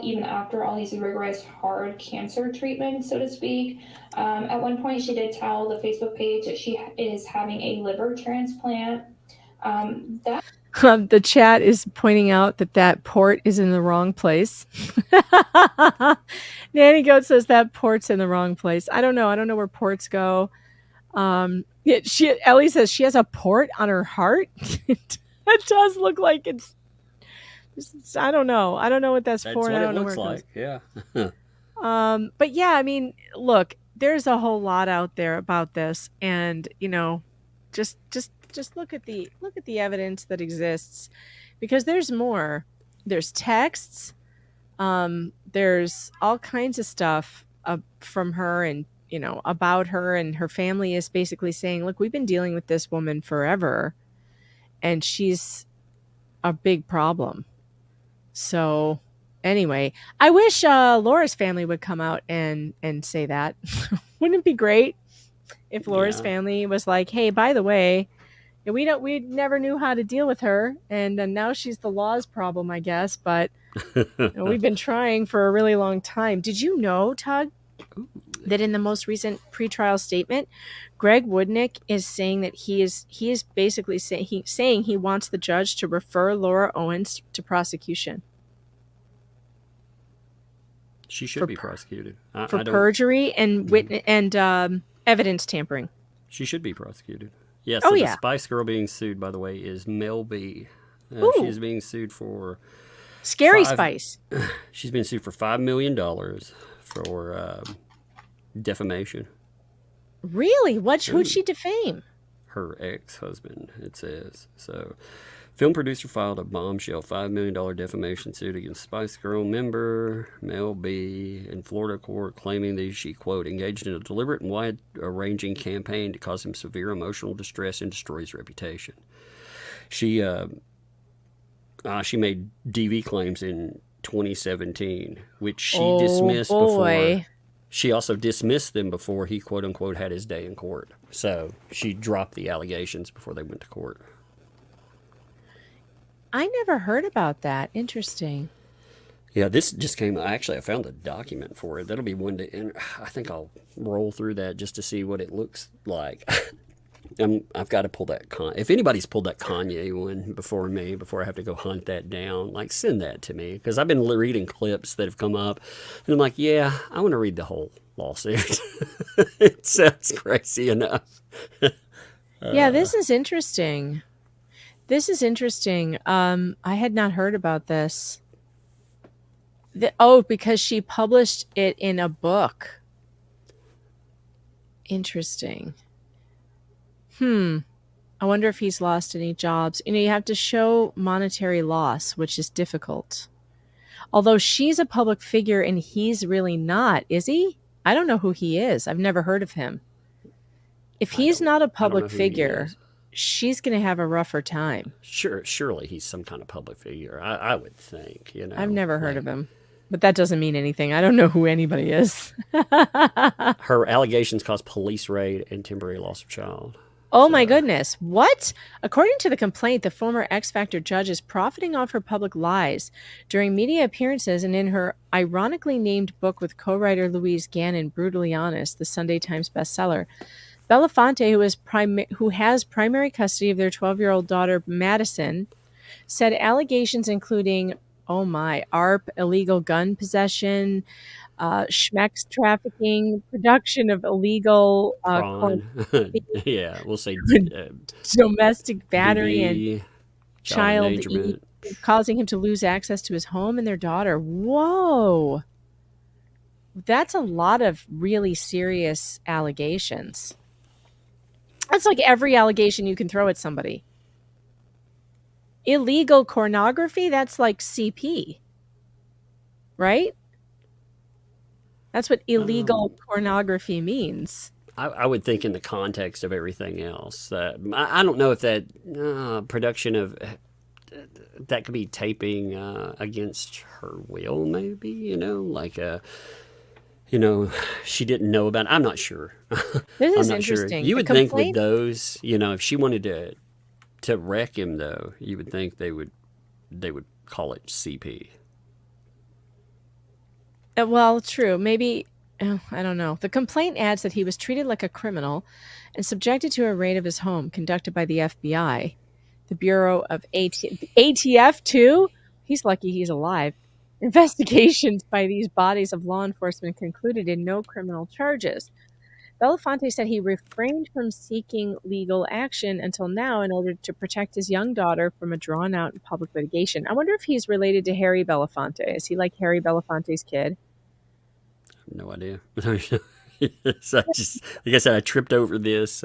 Even after all these rigorous, hard cancer treatments, so to speak, at one point she did tell the Facebook page that she is having a liver transplant. The chat is pointing out that port is in the wrong place. Nanny Goat says that port's in the wrong place. I don't know. I don't know where ports go. Ellie says she has a port on her heart. It does look like it's. I don't know. I don't know what that's That's for. what And I it don't know looks where it like. goes. Yeah. But yeah, I mean, look, there's a whole lot out there about this, and just look at the evidence that exists, because there's more. There's texts. There's all kinds of stuff from her, and about her, and her family is basically saying, look, we've been dealing with this woman forever, and she's a big problem. So anyway, I wish Laura's family would come out and say that. Wouldn't it be great if Laura's family was like, hey, by the way, we never knew how to deal with her, and now she's the law's problem, I guess, but we've been trying for a really long time. Did you know, Tug, that in the most recent pretrial statement, Greg Woodnick is saying that he is basically saying he wants the judge to refer Laura Owens to prosecution. She should be prosecuted for perjury and evidence tampering. She should be prosecuted. Yes. Oh, so yeah. The Spice Girl being sued, by the way, is Mel B. She's being sued for Scary Spice. She's being sued for $5 million for defamation. Really? Who'd she defame? Her ex-husband, it says. So, film producer filed a bombshell $5 million defamation suit against Spice Girl member Mel B in Florida court, claiming that she, quote, engaged in a deliberate and wide-ranging campaign to cause him severe emotional distress and destroy his reputation. She made DV claims in 2017, which she dismissed before. She also dismissed them before he, quote unquote, had his day in court. So she dropped the allegations before they went to court. I never heard about that. Interesting. Yeah, this just came. Actually, I found a document for it. That'll be one to. I think I'll roll through that just to see what it looks like. I've got to pull that. If anybody's pulled that Kanye one before me, before I have to go hunt that down, like send that to me, because I've been reading clips that have come up, and I'm like, yeah, I want to read the whole lawsuit. It sounds crazy enough. Yeah, this is interesting. I had not heard about this. Because she published it in a book. Interesting. I wonder if he's lost any jobs. You have to show monetary loss, which is difficult. Although she's a public figure and he's really not, is he? I don't know who he is. I've never heard of him. If he's not a public figure, she's going to have a rougher time. Surely he's some kind of public figure. I would think. I've never heard of him. But that doesn't mean anything. I don't know who anybody is. Her allegations caused police raid and temporary loss of child. Oh my goodness. What? According to the complaint, the former X Factor judge is profiting off her public lies during media appearances and in her ironically named book with co-writer Louise Gannon, Brutally Honest, the Sunday Times bestseller. Belafonte, who has primary custody of their 12-year-old daughter, Madison, said allegations including, ARP, illegal gun possession, schmex trafficking, production of illegal yeah, we'll say domestic battery BB, and child causing him to lose access to his home and their daughter. Whoa. That's a lot of really serious allegations. That's like every allegation you can throw at somebody. Illegal pornography, that's like CP. Right? That's what illegal pornography means. I would think in the context of everything else. I don't know if that production of that could be taping against her will, maybe, she didn't know about it. I'm not sure. This is interesting. Sure. You would think with those, if she wanted to wreck him, though, you would think they would call it CP. Well, true. Maybe, I don't know. The complaint adds that he was treated like a criminal and subjected to a raid of his home conducted by the FBI. The Bureau of ATF too. He's lucky he's alive. Investigations by these bodies of law enforcement concluded in no criminal charges. Belafonte said he refrained from seeking legal action until now in order to protect his young daughter from a drawn-out public litigation. I wonder if he's related to Harry Belafonte. Is he like Harry Belafonte's kid? No idea. So like I said, I tripped over this.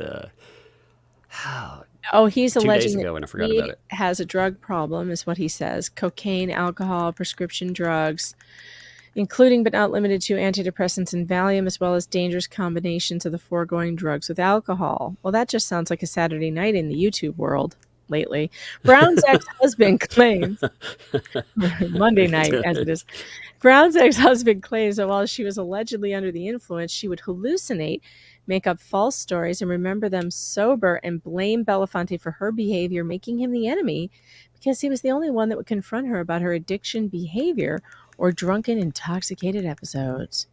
Oh, he's 2 days alleging ago, and I that forgot he about it. has a drug problem, is what he says. Cocaine, alcohol, prescription drugs, including but not limited to antidepressants and Valium, as well as dangerous combinations of the foregoing drugs with alcohol. Well, that just sounds like a Saturday night in the YouTube world lately. Brown's ex-husband claims, Monday night as it is, Brown's ex-husband claims that while she was allegedly under the influence, she would hallucinate, make up false stories, and remember them sober and blame Belafonte for her behavior, making him the enemy because he was the only one that would confront her about her addiction behavior or drunken, intoxicated episodes.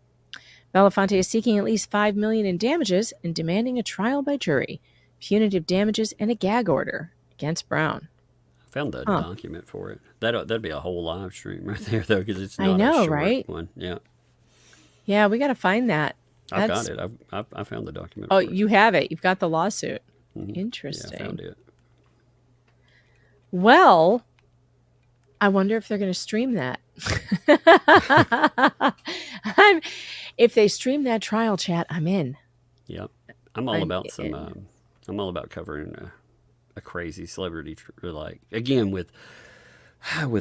Belafonte is seeking at least $5 million in damages and demanding a trial by jury, punitive damages, and a gag order against Brown. I found the document for it. That'd be a whole live stream right there, though, because it's not I know, a short right? one. Yeah, Yeah, we got to find that. I've got it. I found the document. Oh, for it. you have it. You've got the lawsuit. Mhm. Interesting. Yeah, I found it. Well, I wonder if they're going to stream that. If they stream that trial, chat, I'm in. Yep. I'm all about in. I'm all about covering a crazy celebrity, like, again, with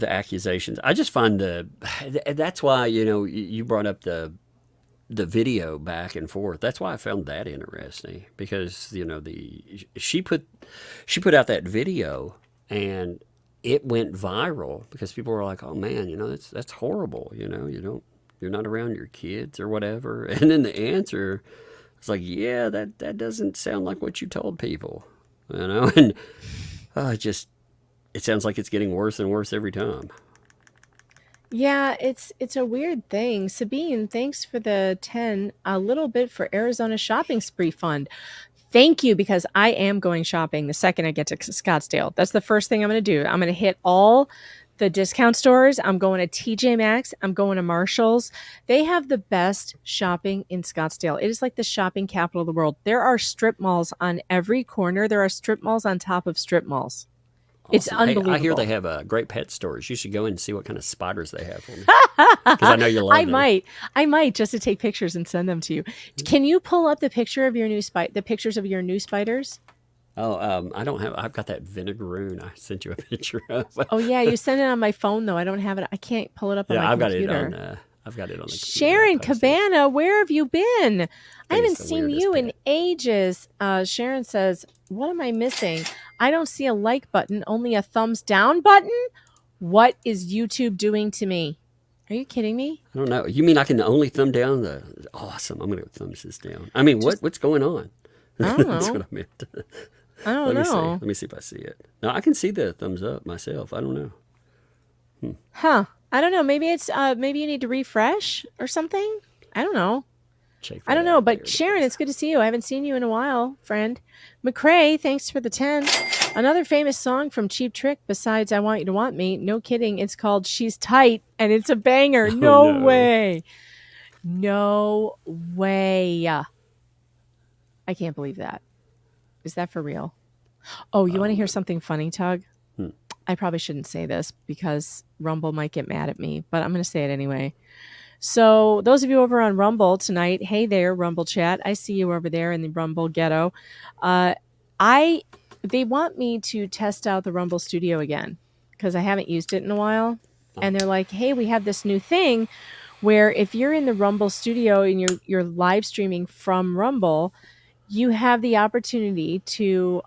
accusations. I just find that's why, you brought up the video back and forth. That's why I found that interesting, because she put out that video and it went viral because people were like, "Oh man, that's horrible. You're not around your kids or whatever." And then the answer was like, "Yeah, that doesn't sound like what you told people." And it sounds like it's getting worse and worse every time. Yeah, it's a weird thing. Sabine, thanks for the 10, a little bit for Arizona Shopping Spree Fund. Thank you, because I am going shopping the second I get to Scottsdale. That's the first thing I'm going to do. I'm going to hit all the discount stores. I'm going to TJ Maxx. I'm going to Marshall's. They have the best shopping in Scottsdale. It is like the shopping capital of the world. There are strip malls on every corner. There are strip malls on top of strip malls. It's Awesome. Hey, unbelievable. I hear they have great pet stores. You should go in and see what kind of spiders they have for me, because I know you love them. I might just to take pictures and send them to you. Can you pull up the picture of your the pictures of your new spiders? Oh, I don't have. I've got that vinegaroon I sent you a picture of. Oh yeah, you sent it on my phone though. I don't have it. I can't pull it up on my computer. I've got it on the computer. Sharon Cabana, where have you been? I haven't the seen weirdest you in pet. ages. Sharon says, "What am I missing? I don't see a like button, only a thumbs down button. What is YouTube doing to me? Are you kidding me?" I don't know. You mean I can only thumb down the? Awesome. I'm gonna thumb this down. I mean, what's going on? I don't That's know. what I meant. I don't Let me know. see. Let me see if I see it. No, I can see the thumbs up myself. I don't know. Huh. I don't know. Maybe it's maybe you need to refresh or something. I don't know. Check I don't that know, out. There but it Sharon, is. it's good to see you. I haven't seen you in a while, friend. McCrae, thanks for the 10. Another famous song from Cheap Trick besides I Want You to Want Me. No kidding. It's called She's Tight, and it's a banger. No no. way. No way. I can't believe that. Is that for real? Oh, you want to hear something funny, Tug? I probably shouldn't say this because Rumble might get mad at me, but I'm going to say it anyway. So those of you over on Rumble tonight, hey there, Rumble chat. I see you over there in the Rumble ghetto. They want me to test out the Rumble Studio again because I haven't used it in a while. And they're like, hey, we have this new thing where if you're in the Rumble Studio and you're live streaming from Rumble, you have the opportunity to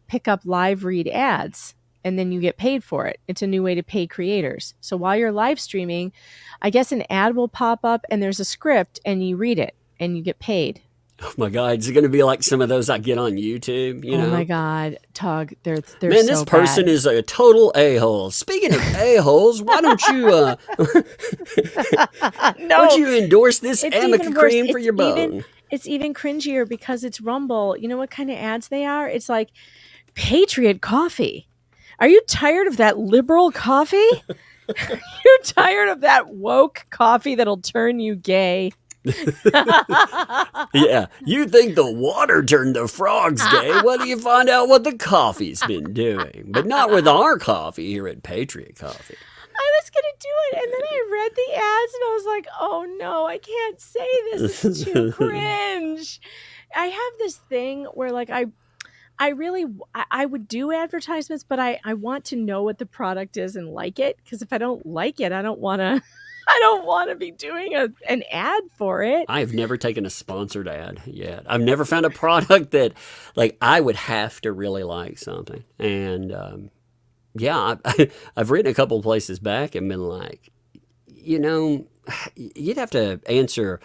pick up live read ads, and then you get paid for it. It's a new way to pay creators. So while you're live streaming, I guess an ad will pop up and there's a script and you read it and you get paid. Oh my God, is it going to be like some of those I get on YouTube? You know? Oh my God, Tug, they're Man, so this person bad. is a total a-hole. Speaking of a-holes, why don't you don't you endorse this It's Amica even worse. cream for your bone? It's even cringier because it's Rumble. You know what kind of ads they are? It's like Patriot Coffee. Are you tired of that liberal coffee? You're tired of that woke coffee that'll turn you gay. Yeah, you think the water turned the frogs gay? Well, do you find out what the coffee's been doing? But not with our coffee here at Patriot Coffee. I was going to do it, and then I read the ads, and I was like, oh, no, I can't say this. This is too cringe. I have this thing where, like, I would do advertisements, but I want to know what the product is and like it, because if I don't like it, I don't want to be doing an ad for it. I've never taken a sponsored ad yet. I've never found a product that, like, I would have to really like something. And yeah, I've written a couple of places back and been like, you'd have to answer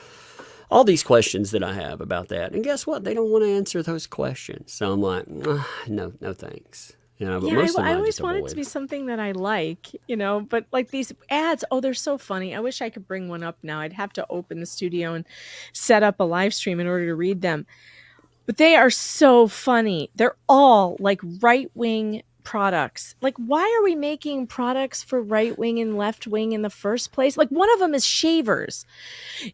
all these questions that I have about that. And guess what? They don't want to answer those questions. So I'm like, no thanks. But most of them I I always just want it avoid. to be something that I like, but like these ads, they're so funny. I wish I could bring one up now. I'd have to open the studio and set up a live stream in order to read them. But they are so funny. They're all like right-wing products. Like, why are we making products for right wing and left wing in the first place? Like, one of them is shavers.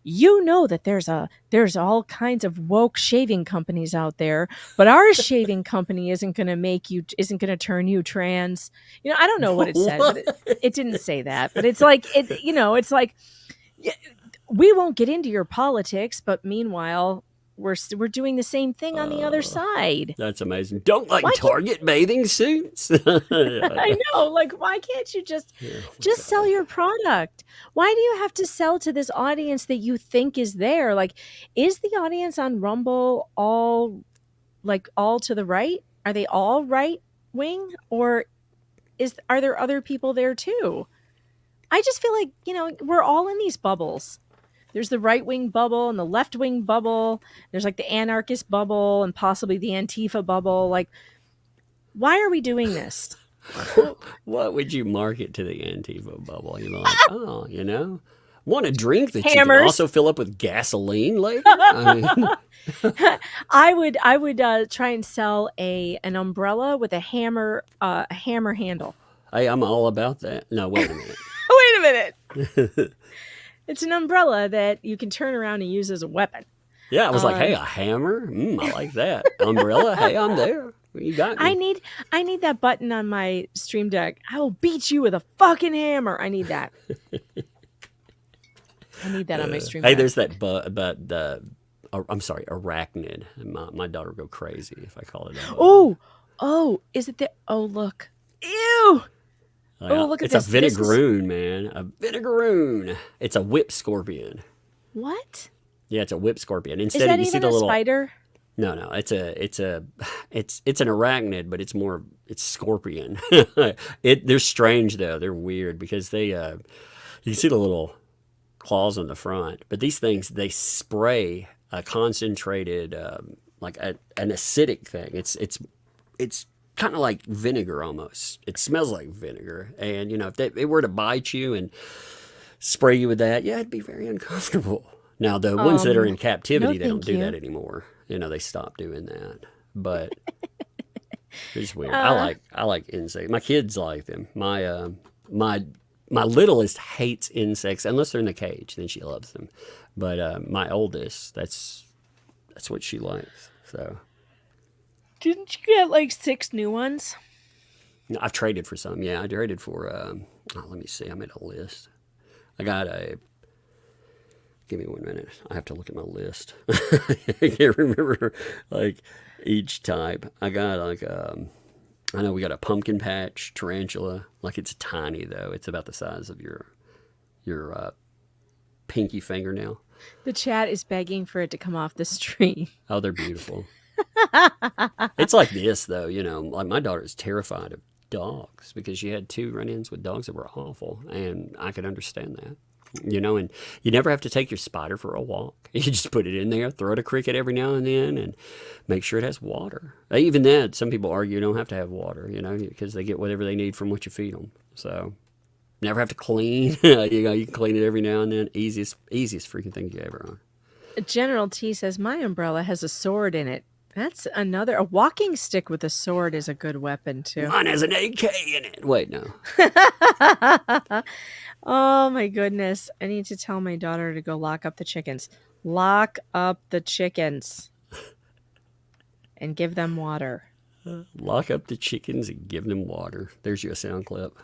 That there's all kinds of woke shaving companies out there, but our shaving company isn't going to turn you trans. I don't know what it said, but it didn't say that. But it's like it's like we won't get into your politics, but meanwhile, we're doing the same thing on the other side. That's amazing. Don't like Target bathing suits? I know. Like, why can't you just sell your product? Why do you have to sell to this audience that you think is there? Like, is the audience on Rumble all to the right? Are they all right wing, or are there other people there too? I just feel like, we're all in these bubbles. There's the right-wing bubble and the left-wing bubble. There's like the anarchist bubble and possibly the Antifa bubble. Like, why are we doing this? What would you market to the Antifa bubble? You're like, want a drink that you Hammers. can also fill up with gasoline later? I mean, I would try and sell an umbrella with a hammer handle. hey, I'm all about that. No, wait a minute. Wait a minute. It's an umbrella that you can turn around and use as a weapon. Yeah, I was like, hey, a hammer? I like that. Umbrella? Hey, I'm there. You got me. I need that button on my Stream Deck. I will beat you with a fucking hammer. I need that. I need that on my Stream Deck. Hey, there's that I'm sorry, arachnid. My daughter will go crazy if I call it that. Oh, is it look. Ew. Oh, look at this. this. It's a vinegaroon, man. A vinegaroon. It's a whip scorpion. What? Yeah, it's a whip scorpion. Is Instead, that you see even the a little spider? No, it's an arachnid, but it's scorpion. They're strange though. They're weird because they you can see the little claws on the front, but these things, they spray a concentrated like an acidic thing. It's kind of like vinegar almost. It smells like vinegar, and if they were to bite you and spray you with that, yeah, it'd be very uncomfortable. Now the ones that are in captivity, they don't do that anymore. They stopped doing that, but it's weird. I like insects. My kids like them. My littlest hates insects unless they're in the cage. Then she loves them. But my oldest, that's what she likes. So. Didn't you get like 6 new ones? No, I've traded for some. Yeah, I traded for. Let me see. I made a list. I got a. Give me 1 minute. I have to look at my list. I can't remember like each type. I got like I know we got a pumpkin patch tarantula. Like, it's tiny though. It's about the size of your pinky fingernail. The chat is begging for it to come off the stream. Oh, they're beautiful. It's like this though, like my daughter is terrified of dogs because she had 2 run-ins with dogs that were awful, and I could understand that. And you never have to take your spider for a walk. You just put it in there, throw it a cricket every now and then, and make sure it has water. Even that, some people argue you don't have to have water, because they get whatever they need from what you feed them. So never have to clean. You can clean it every now and then. Easiest freaking thing you ever on. General T says, my umbrella has a sword in it. That's another. A walking stick with a sword is a good weapon too. Mine has an AK in it. Wait, no. Oh my goodness! I need to tell my daughter to go lock up the chickens. Lock up the chickens and give them water. Lock up the chickens and give them water. There's your sound clip.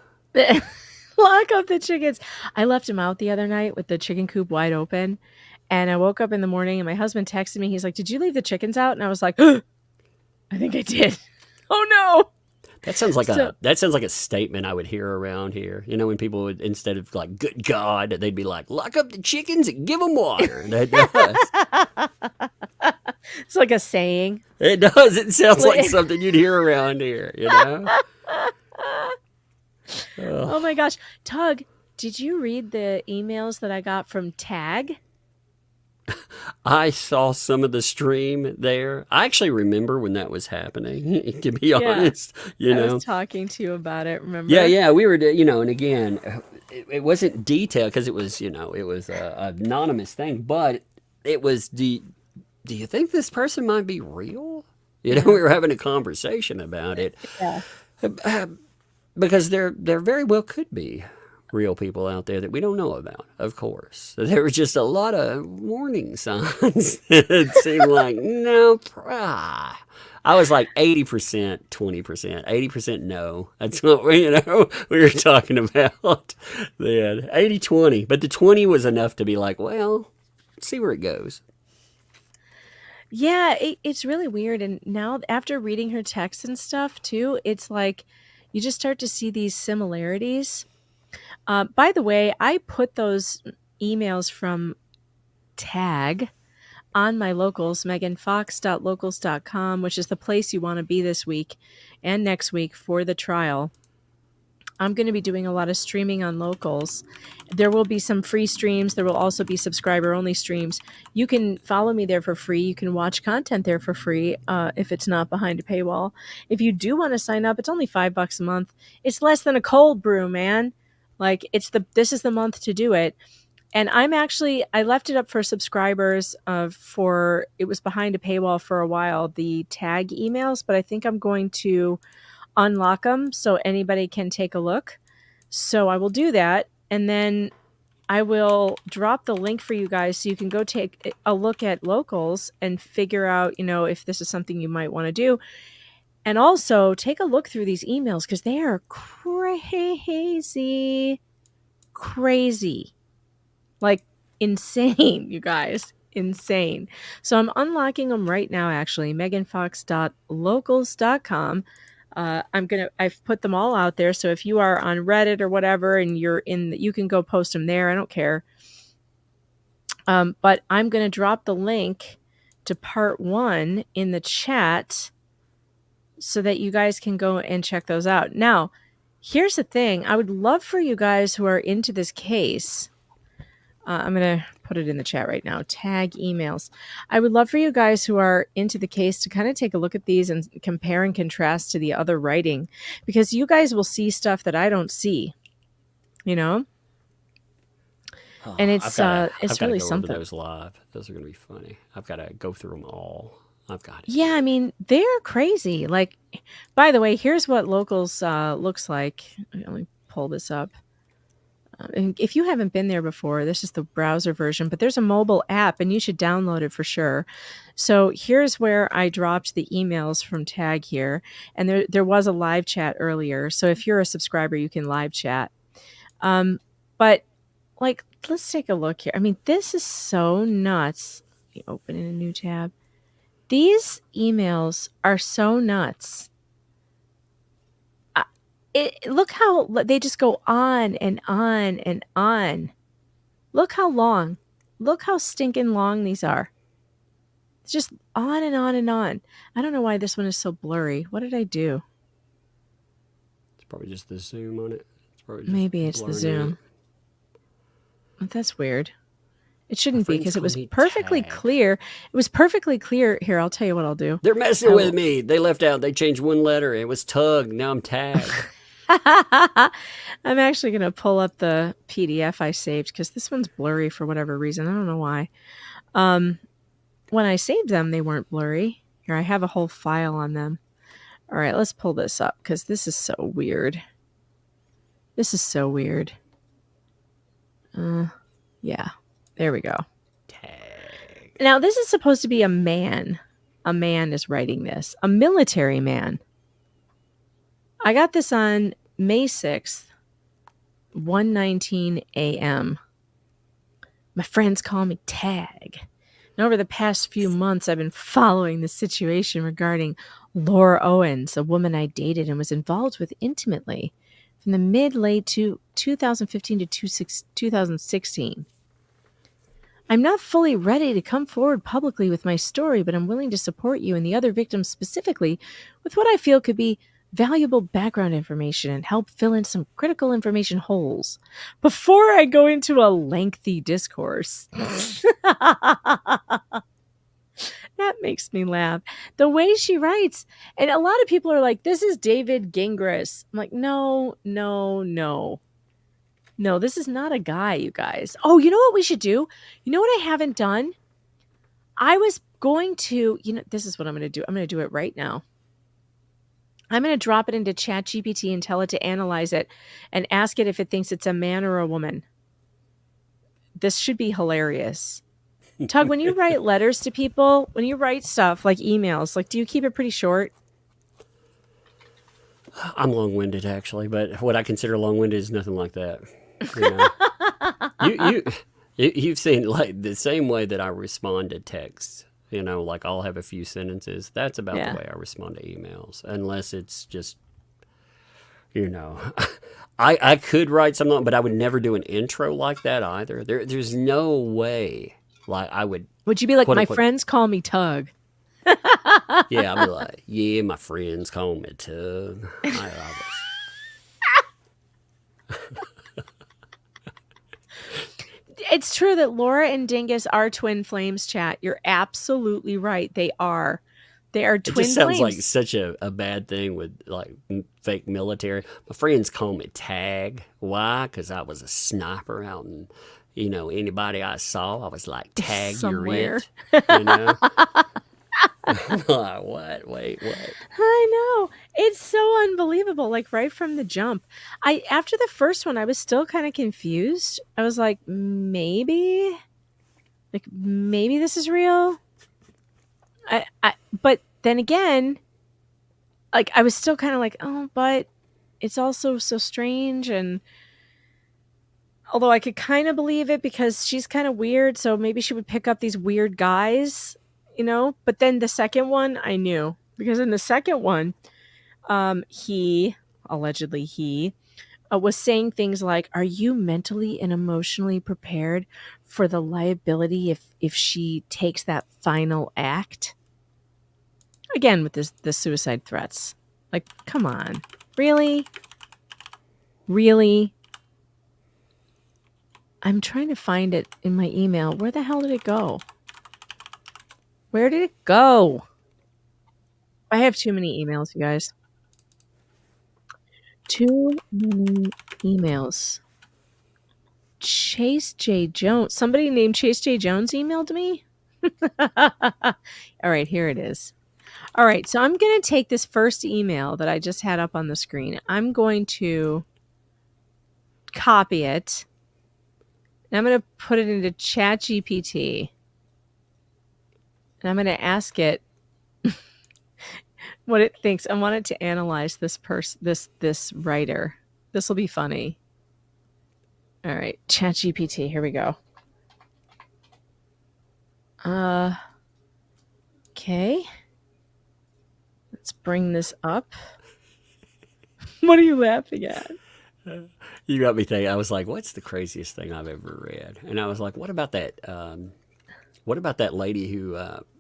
Lock up the chickens. I left them out the other night with the chicken coop wide open. And I woke up in the morning and my husband texted me. He's like, "Did you leave the chickens out?" And I was like, I think I did. Oh no. That sounds like a statement I would hear around here. You know, when people would, instead of like, "Good God," they'd be like, "Lock up the chickens and give them water." That does. It's like a saying. It does. It sounds like something you'd hear around here, you know? Oh my gosh. Tug, did you read the emails that I got from TAG? I saw some of the stream there. I actually remember when that was happening, to be honest. You know, I was talking to you about it, remember? Yeah, we were, and again, it wasn't detailed because it was, it was an anonymous thing, but it was, do you think this person might be real? We were having a conversation about it. Yeah. Because there very well could be real people out there that we don't know about, of course. So there were just a lot of warning signs that seemed like, no, I was like 80%, 20%, 80% no. That's what we were talking about then. 80-20. But the 20 was enough to be like, well, let's see where it goes. Yeah, it's really weird. And now after reading her texts and stuff too, it's like you just start to see these similarities. By the way, I put those emails from TAG on my locals, meganfox.locals.com, which is the place you want to be this week and next week for the trial. I'm going to be doing a lot of streaming on locals. There will be some free streams. There will also be subscriber-only streams. You can follow me there for free. You can watch content there for free if it's not behind a paywall. If you do want to sign up, it's only $5 a month. It's less than a cold brew, man. Like this is the month to do it. And I left it up for subscribers it was behind a paywall for a while, the TAG emails, but I think I'm going to unlock them so anybody can take a look. So I will do that. And then I will drop the link for you guys so you can go take a look at locals and figure out, if this is something you might want to do. And also take a look through these emails because they are crazy. Like insane, you guys. Insane. So I'm unlocking them right now, actually. meganfox.locals.com. I've put them all out there. So if you are on Reddit or whatever and you can go post them there. I don't care. But I'm going to drop the link to part 1 in the chat so that you guys can go and check those out. Now, here's the thing. I would love for you guys who are into this case. I'm going to put it in the chat right now. TAG emails. I would love for you guys who are into the case to kind of take a look at these and compare and contrast to the other writing, because you guys will see stuff that I don't see, and it's really something. Those live. Those are going to be funny. I've got to go through them all. I've got it. Yeah, I mean, they're crazy. Like, by the way, here's what locals looks like. Let me pull this up. And if you haven't been there before, this is the browser version, but there's a mobile app and you should download it for sure. So here's where I dropped the emails from TAG here. And there was a live chat earlier. So if you're a subscriber, you can live chat. But like, let's take a look here. I mean, this is so nuts. Let me open in a new tab. These emails are so nuts. Look how they just go on and on and on. Look how long. Look how stinking long these are. It's just on and on and on. I don't know why this one is so blurry. What did I do? It's probably just the zoom on it. Maybe it's the zoom. But that's weird. It shouldn't be because it was perfectly clear. It was perfectly clear. Here, I'll tell you what I'll do. They're messing with me. They changed one letter. It was TUG. Now I'm TAG. I'm actually going to pull up the PDF I saved because this one's blurry for whatever reason. I don't know why. When I saved them, they weren't blurry. Here, I have a whole file on them. All right, let's pull this up because this is so weird. This is so weird. Yeah, there we go. Tag. Now, this is supposed to be a man. A man is writing this. A military man. I got this on May 6th, 1:19 a.m. My friends call me Tag. And over the past few months, I've been following the situation regarding Laura Owens, a woman I dated and was involved with intimately from the mid-late 2015 to 2016. I'm not fully ready to come forward publicly with my story, but I'm willing to support you and the other victims specifically with what I feel could be valuable background information and help fill in some critical information holes before I go into a lengthy discourse. That makes me laugh. The way she writes, and a lot of people are like, this is David Gingras. I'm like, no. No, this is not a guy, you guys. Oh, you know what we should do? You know what I haven't done? I was going to, this is what I'm going to do. I'm going to do it right now. I'm going to drop it into ChatGPT and tell it to analyze it and ask it if it thinks it's a man or a woman. This should be hilarious. Tug, when you write letters to people, when you write stuff like emails, like, do you keep it pretty short? I'm long-winded, actually, but what I consider long-winded is nothing like that. You've seen like the same way that I respond to texts. Like I'll have a few sentences. That's about the way I respond to emails, unless it's just, I could write something, but I would never do an intro like that either. There's no way. Like I would. Would you be like, my friends call me Tug? Yeah, I'd be like, yeah, my friends call me Tug. It's true that Laura and Dingus are twin flames, chat. You're absolutely right. They are. They are twin flames. It just sounds like such a bad thing with like fake military. My friends call me Tag. Why? Because I was a sniper out in, anybody I saw, I was like, Tag, somewhere. You're it. Like, what? Wait, what? I know. It's so unbelievable. Like right from the jump. After the first one, I was still kind of confused. I was like, maybe this is real. But then again, like I was still kind of like, oh, but it's also so strange. And although I could kind of believe it because she's kind of weird, so maybe she would pick up these weird guys. But then the second one I knew, because in the second one, he was saying things like, are you mentally and emotionally prepared for the liability if she takes that final act? Again, with the suicide threats. Like, come on. Really? I'm trying to find it in my email. Where the hell did it go? Where did it go? I have too many emails, you guys. Too many emails. Chase J. Jones. Somebody named Chase J. Jones emailed me? All right, here it is. All right, so I'm going to take this first email that I just had up on the screen. I'm going to copy it. And I'm going to put it into ChatGPT. And I'm going to ask it what it thinks. I want it to analyze this writer. This will be funny. All right, ChatGPT. Here we go. Okay. Let's bring this up. What are you laughing at? You got me thinking. I was like, what's the craziest thing I've ever read? And I was like, what about that? What about that lady who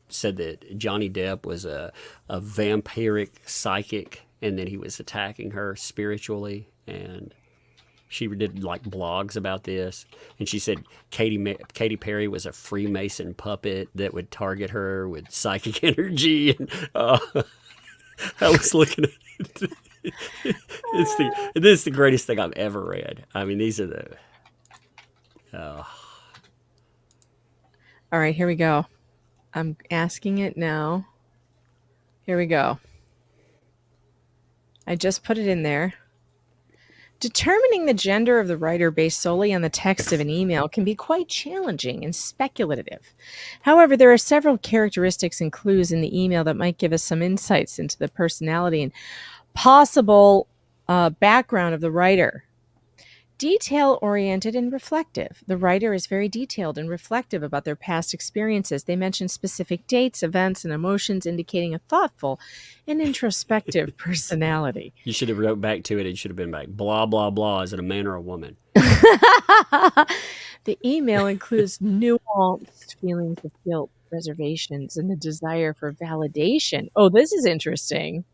said that Johnny Depp was a vampiric psychic and that he was attacking her spiritually? And she did like blogs about this. And she said Katy Perry was a Freemason puppet that would target her with psychic energy. And I was looking at it. This is the greatest thing I've ever read. I mean, these are the... All right, here we go. I'm asking it now. Here we go. I just put it in there. Determining the gender of the writer based solely on the text of an email can be quite challenging and speculative. However, there are several characteristics and clues in the email that might give us some insights into the personality and possible background of the writer. Detail-oriented and reflective. The writer is very detailed and reflective about their past experiences. They mention specific dates, events, and emotions, indicating a thoughtful and introspective personality. You should have wrote back to it. It should have been like, blah, blah, blah. Is it a man or a woman? The email includes nuanced feelings of guilt, reservations, and the desire for validation. Oh, this is interesting.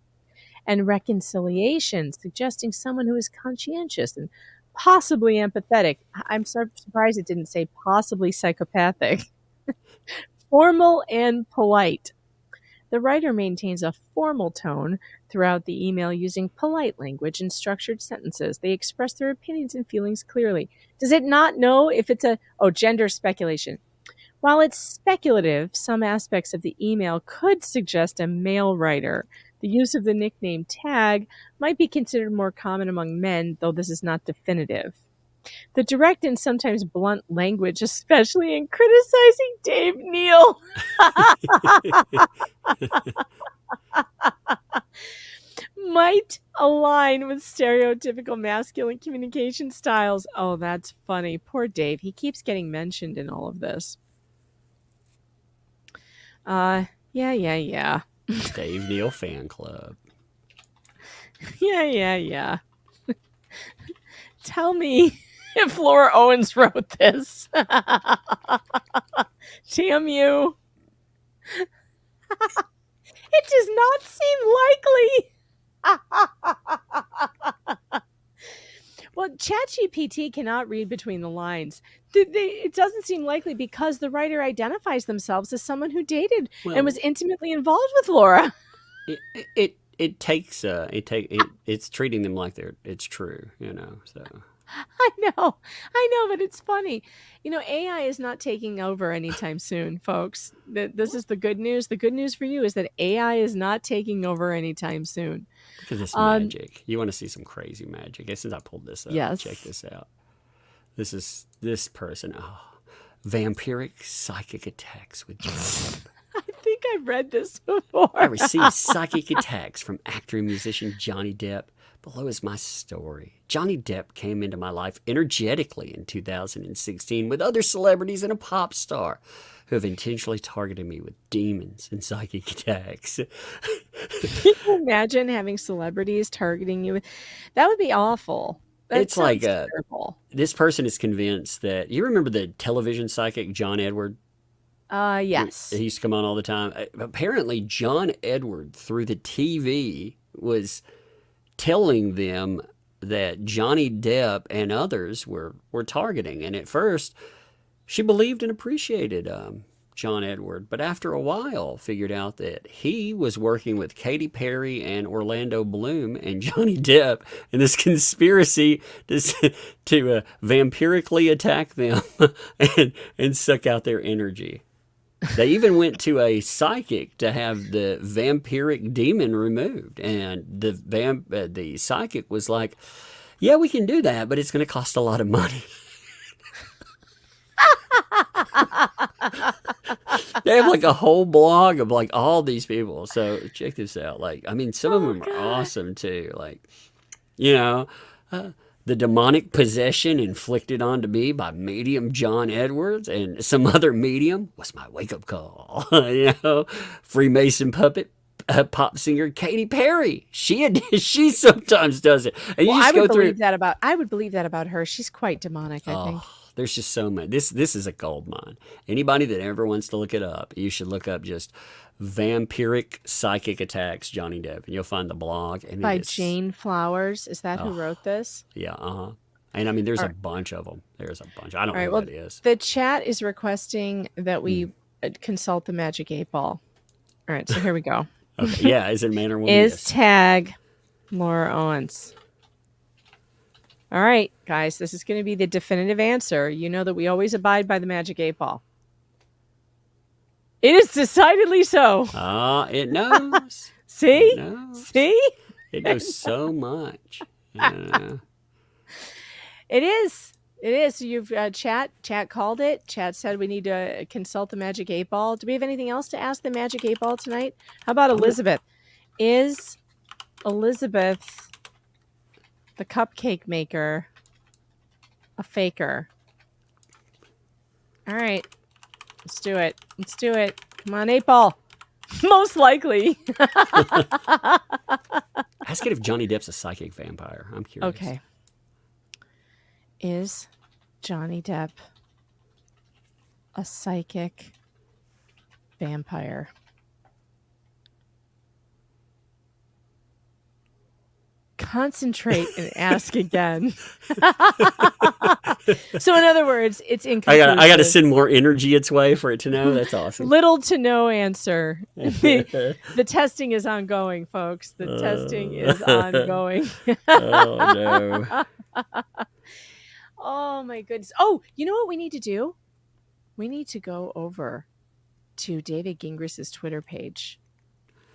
And reconciliation, suggesting someone who is conscientious and possibly empathetic. I'm surprised it didn't say possibly psychopathic. Formal and polite. The writer maintains a formal tone throughout the email using polite language and structured sentences. They express their opinions and feelings clearly. Does it not know if it's gender speculation? While it's speculative, some aspects of the email could suggest a male writer. The use of the nickname TAG might be considered more common among men, though this is not definitive. The direct and sometimes blunt language, especially in criticizing Dave Neal, might align with stereotypical masculine communication styles. Oh, that's funny. Poor Dave. He keeps getting mentioned in all of this. Yeah. Dave Neal fan club. Yeah. Tell me if Laura Owens wrote this. Damn you. It does not seem likely. Well, ChatGPT cannot read between the lines. It doesn't seem likely because the writer identifies themselves as someone who dated and was intimately involved with Laura. It's treating them like it's true, so. I know, but it's funny. AI is not taking over anytime soon, folks. This is the good news. The good news for you is that AI is not taking over anytime soon. Look at this magic. You want to see some crazy magic. Since I pulled this up, yes. Check this out. This is this person. Oh, vampiric psychic attacks with Johnny Depp. I think I've read this before. I received psychic attacks from actor and musician Johnny Depp. Below is my story. Johnny Depp came into my life energetically in 2016 with other celebrities and a pop star who have intentionally targeted me with demons and psychic attacks. Can you imagine having celebrities targeting you? That would be awful. It's like this person is convinced that you remember the television psychic John Edward. Yes. He used to come on all the time. Apparently, John Edward through the TV was telling them that Johnny Depp and others were targeting. And at first, she believed and appreciated John Edward, but after a while figured out that he was working with Katy Perry and Orlando Bloom and Johnny Depp in this conspiracy to vampirically attack them and suck out their energy. They even went to a psychic to have the vampiric demon removed, and the psychic was like, "Yeah, we can do that, but it's going to cost a lot of money." They have like a whole blog of like all these people. So check this out. Some of them are awesome too. The demonic possession inflicted onto me by medium John Edwards and some other medium was my wake-up call. Freemason puppet pop singer Katy Perry. She sometimes does it. And I would believe that about her. She's quite demonic, I think. There's just so many. This is a gold mine. Anybody that ever wants to look it up, you should look up just vampiric psychic attacks Johnny Depp, and you'll find the blog. And by Jane Flowers. Is that who wrote this? Yeah, And there's a bunch of them. There's a bunch. I don't know what it is. The chat is requesting that we consult the Magic 8 Ball. All right, so here we go. Okay. Yeah, is it man or woman? Is tag Laura Owens. All right, guys, this is going to be the definitive answer. You know that we always abide by the Magic 8 Ball. It is decidedly so. It knows. See? It knows. See? It knows so much. It is. It is. So you've chat called it. Chat said we need to consult the Magic 8 Ball. Do we have anything else to ask the Magic 8 Ball tonight? How about Elizabeth? Is Elizabeth, the cupcake maker, a faker? All right. Let's do it. Let's do it. Come on, 8 Ball. Most likely. Ask it if Johnny Depp's a psychic vampire. I'm curious. Okay. Is Johnny Depp a psychic vampire? Concentrate and ask again. So in other words, it's inconclusive. I got to send more energy its way for it to know. That's awesome. Little to no answer. The testing is ongoing, folks. The testing is ongoing. Oh, no. Oh, my goodness. Oh, you know what we need to do? We need to go over to David Gingris's Twitter page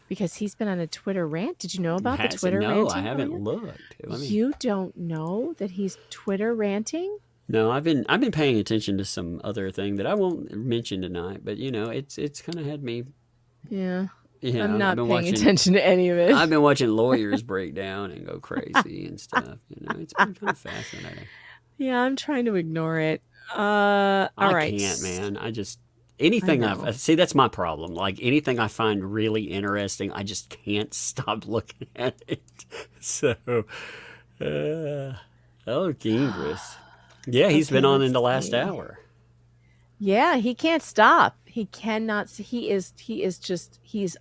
because he's been on a Twitter rant. Did you know about the Twitter ranting? No, I haven't looked. You don't know that he's Twitter ranting? No, I've been paying attention to some other thing that I won't mention tonight, but it's kind of had me. Yeah. Yeah, I'm not paying attention to any of it. I've been watching lawyers break down and go crazy and stuff. It's been kind of fascinating. Yeah, I'm trying to ignore it. All right. I can't, man. I just anything see, that's my problem. Like anything I find really interesting, I just can't stop looking at it. So, Gingras. Yeah, he's been on in the last hour. Yeah, he can't stop. He cannot. He's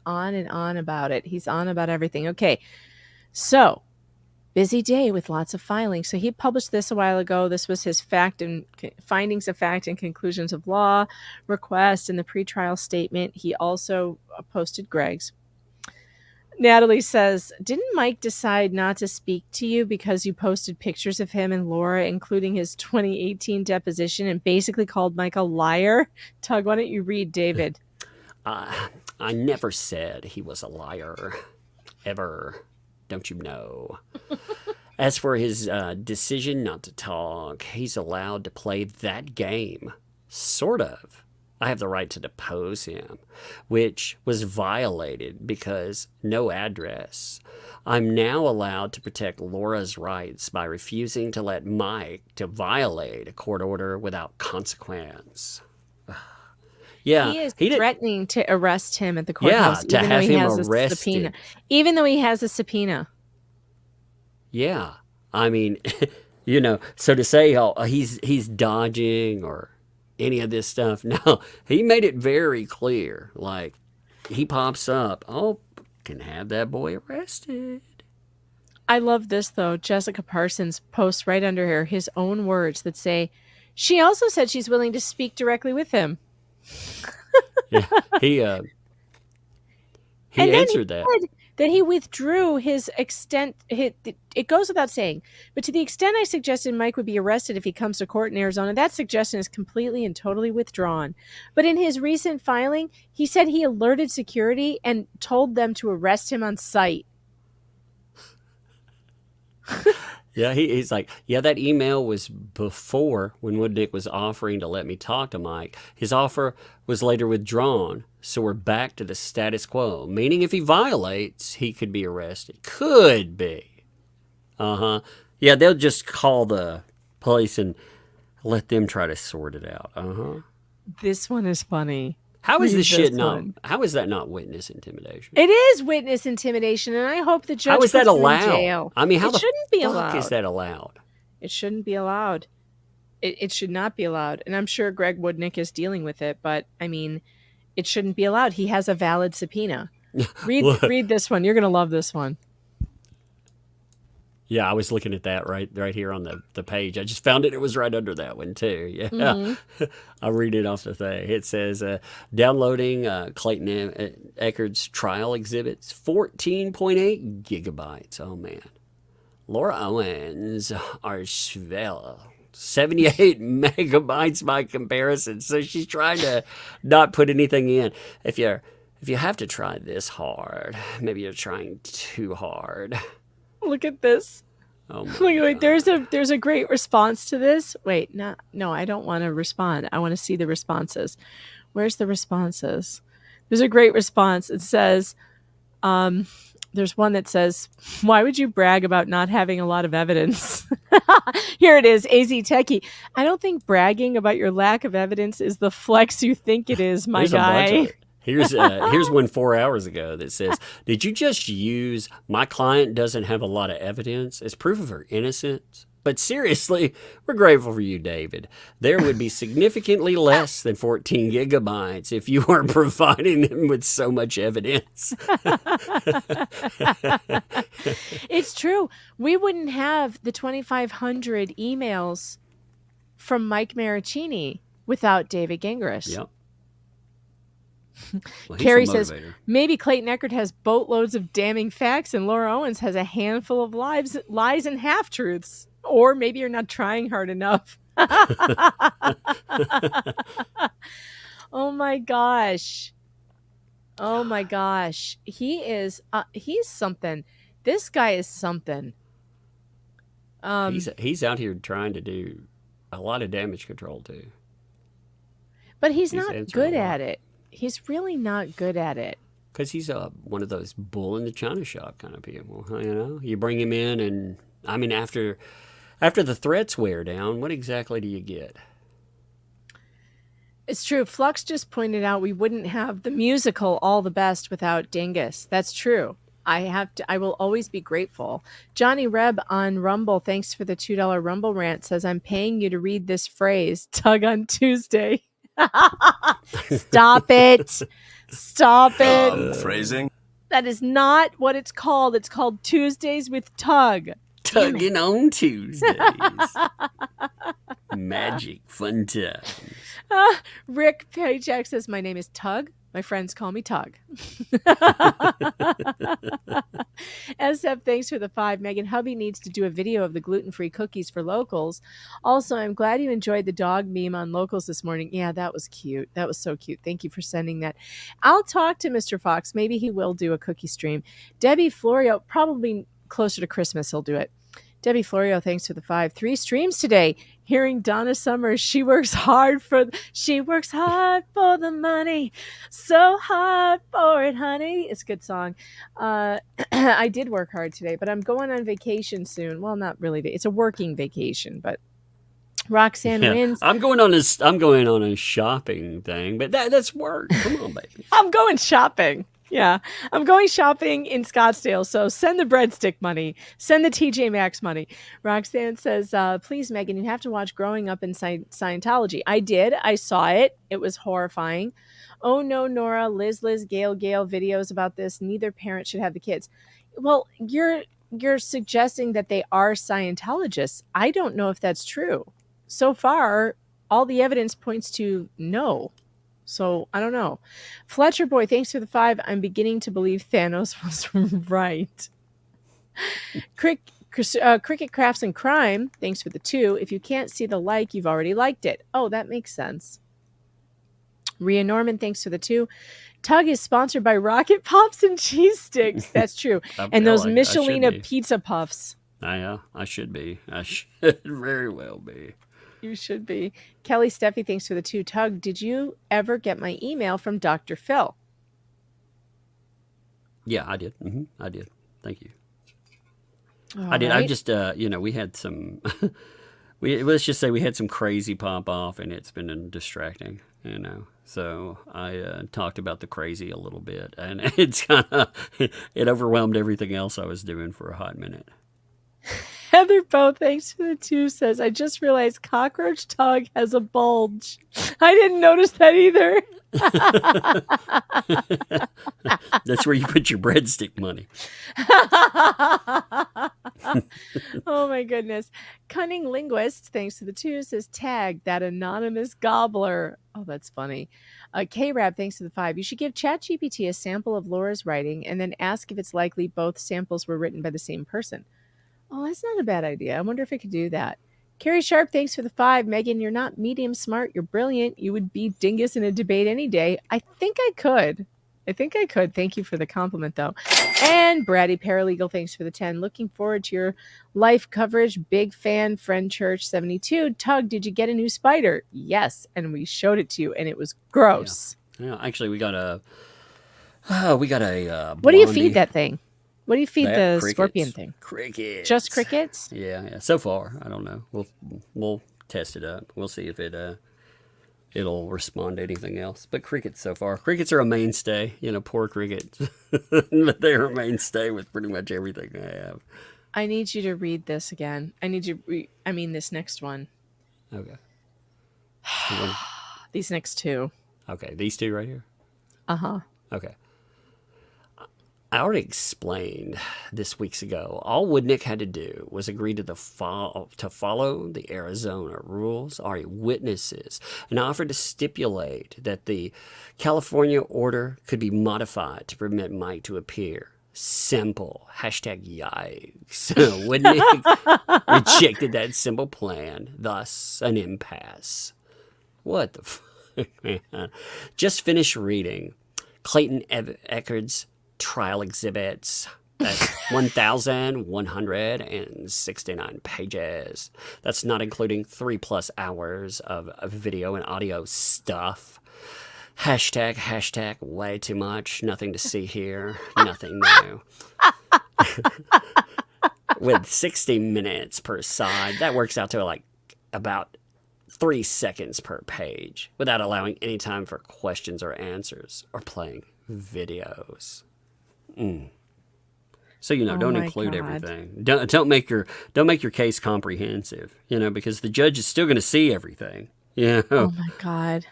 on and on about it. He's on about everything. Okay, so busy day with lots of filing. So he published this a while ago. This was his findings of fact and conclusions of law request in the pretrial statement. He also posted Greg's. Natalie says, didn't Mike decide not to speak to you because you posted pictures of him and Laura, including his 2018 deposition, and basically called Mike a liar? Tug, why don't you read David? I never said he was a liar. Ever. Don't you know? As for his decision not to talk, he's allowed to play that game. Sort of. I have the right to depose him, which was violated because no address. I'm now allowed to protect Laura's rights by refusing to let Mike to violate a court order without consequence. Yeah, he is threatening to arrest him at the courthouse. Yeah, to have him arrested. Even though he has a subpoena. Yeah, I mean, so to say, he's dodging or any of this stuff. No, he made it very clear. Like, he pops up, can have that boy arrested. I love this, though. Jessica Parsons posts right under here his own words that say, she also said she's willing to speak directly with him. Yeah, he answered that. That he withdrew his extent. It goes without saying, but to the extent I suggested Mike would be arrested if he comes to court in Arizona, that suggestion is completely and totally withdrawn. But in his recent filing, he said he alerted security and told them to arrest him on site. Yeah, he's like, that email was before when Woodnick was offering to let me talk to Mike. His offer was later withdrawn, so we're back to the status quo, meaning if he violates, he could be arrested. Could be. Yeah, they'll just call the police and let them try to sort it out. This one is funny. How is how is that not witness intimidation? It is witness intimidation, and I hope the judge puts him in jail. I mean, how shouldn't be allowed. Is that allowed? It shouldn't be allowed. It should not be allowed. And I'm sure Greg Woodnick is dealing with it, but I mean, it shouldn't be allowed. He has a valid subpoena. Read this one. You're going to love this one. Yeah, I was looking at that right here on the page. I just found it. It was right under that one, too. Yeah. Mm-hmm. I'll read it off the thing. It says, downloading Clayton Echard's trial exhibits, 14.8 gigabytes. Oh, man. Laura Owens, Archville, 78 megabytes by comparison. So she's trying to not put anything in. If If you have to try this hard, maybe you're trying too hard. Look at this. Oh my Wait, God. there's a great response to this. Wait, no, I don't want to respond. I want to see the responses. Where's the responses? There's a great response. It says, there's one that says, why would you brag about not having a lot of evidence? Here it is, AZ Techie. I don't think bragging about your lack of evidence is the flex you think it is, my There's a bunch of guy. it. Here's one 4 hours ago that says, did you just use my client doesn't have a lot of evidence as proof of her innocence? But seriously, we're grateful for you, David. There would be significantly less than 14 gigabytes if you weren't providing them with so much evidence. It's true. We wouldn't have the 2,500 emails from Mike Maraccini without David Gingras. Yep. Well, he's Carrie a says, motivator. maybe Clayton Echard has boatloads of damning facts and Laura Owens has a handful of lies and half-truths. Or maybe you're not trying hard enough. Oh my gosh. Oh my gosh. He's something. This guy is something. He's out here trying to do a lot of damage control too. But he's He's not answering good a lot. at it. He's really not good at it. Because he's one of those bull in the china shop kind of people. You know, you bring him in, and I mean, after the threats wear down, what exactly do you get? It's true. Flux just pointed out we wouldn't have the musical All the Best without Dingus. That's true. I will always be grateful. Johnny Reb on Rumble, thanks for the $2 Rumble rant, says, I'm paying you to read this phrase, Tug on Tuesday. Stop it. Stop it. Phrasing? That is not what it's called. It's called Tuesdays with Tug. Tugging on Tuesdays. Magic fun times. Rick Paycheck says, my name is Tug. My friends call me Tug. SF, thanks for the 5. Megan, hubby needs to do a video of the gluten-free cookies for locals. Also, I'm glad you enjoyed the dog meme on locals this morning. Yeah, that was cute. That was so cute. Thank you for sending that. I'll talk to Mr. Fox. Maybe he will do a cookie stream. Debbie Florio, probably closer to Christmas, he'll do it. Debbie Florio, thanks for the 5. 3 streams today. Hearing Donna Summers, she works hard for the money, so hard for it, honey. It's a good song. I did work hard today, but I'm going on vacation soon. Well, not really. It's a working vacation, but Roxanne wins. I'm going on a shopping thing, but that's work. Come on, baby. I'm going shopping. Yeah, I'm going shopping in Scottsdale, so send the breadstick money. Send the TJ Maxx money. Roxanne says, please, Megan, you have to watch Growing Up in Scientology. I did. I saw it. It was horrifying. Oh, no, Nora, Liz, Gail, videos about this. Neither parent should have the kids. Well, you're suggesting that they are Scientologists. I don't know if that's true. So far, all the evidence points to no. So I don't know. Fletcher Boy, thanks for the 5. I'm beginning to believe Thanos was right. Cricket Crafts and Crime, thanks for the 2. If you can't see the like, you've already liked it. Oh, that makes sense. Rhea Norman, thanks for the 2. Tug is sponsored by Rocket Pops and Cheese Sticks. That's true. And those Michelina pizza puffs. I should be. I should very well be. You should be. Kelly Steffi, thanks for the 2. Tug, did you ever get my email from Dr. Phil? Yeah, I did. I did. Thank you. All I did. right. I just, we had some, let's just say we had some crazy pop off, and it's been distracting, So I talked about the crazy a little bit, and it's it overwhelmed everything else I was doing for a hot minute. Heather Bow, thanks for the 2, says, I just realized Cockroach Tug has a bulge. I didn't notice that either. That's where you put your breadstick money. Oh my goodness. Cunning Linguist, thanks to the 2, says, tag that anonymous gobbler. Oh, that's funny. K-Rab, thanks to the 5. You should give ChatGPT a sample of Laura's writing and then ask if it's likely both samples were written by the same person. Oh, that's not a bad idea. I wonder if I could do that. Carrie Sharp, thanks for the 5. Megan, you're not medium smart. You're brilliant. You would beat Dingus in a debate any day. I think I could. I think I could. Thank you for the compliment, though. And Bratty Paralegal, thanks for the 10. Looking forward to your life coverage. Big fan, Friend Church 72. Tug, did you get a new spider? Yes, and we showed it to you, and it was gross. Yeah, actually, we got a What do you feed that thing? What do you feed the crickets. scorpion thing? Crickets. Just crickets? Yeah. So far, I don't know. We'll test it up. We'll see if it'll respond to anything else. But crickets so far. Crickets are a mainstay. Poor crickets. But they're a mainstay with pretty much everything I have. I need you to read this again. I need you this next one. Okay. These next two. Okay, these two right here? Uh-huh. Okay. I already explained this weeks ago. All Woodnick had to do was agree to follow the Arizona rules, our witnesses, and offer to stipulate that the California order could be modified to permit Mike to appear. Simple. #yikes. Woodnick rejected that simple plan, thus an impasse. What the fuck, man? Just finished reading Clayton Echard's trial exhibits. That's 1,169 pages. That's not including 3+ hours of video and audio stuff. Hashtag, way too much. Nothing to see here. Nothing new. With 60 minutes per side, that works out to about 3 seconds per page, without allowing any time for questions or answers or playing videos. So don't include everything. Don't make your case comprehensive. Because the judge is still going to see everything. Oh my God.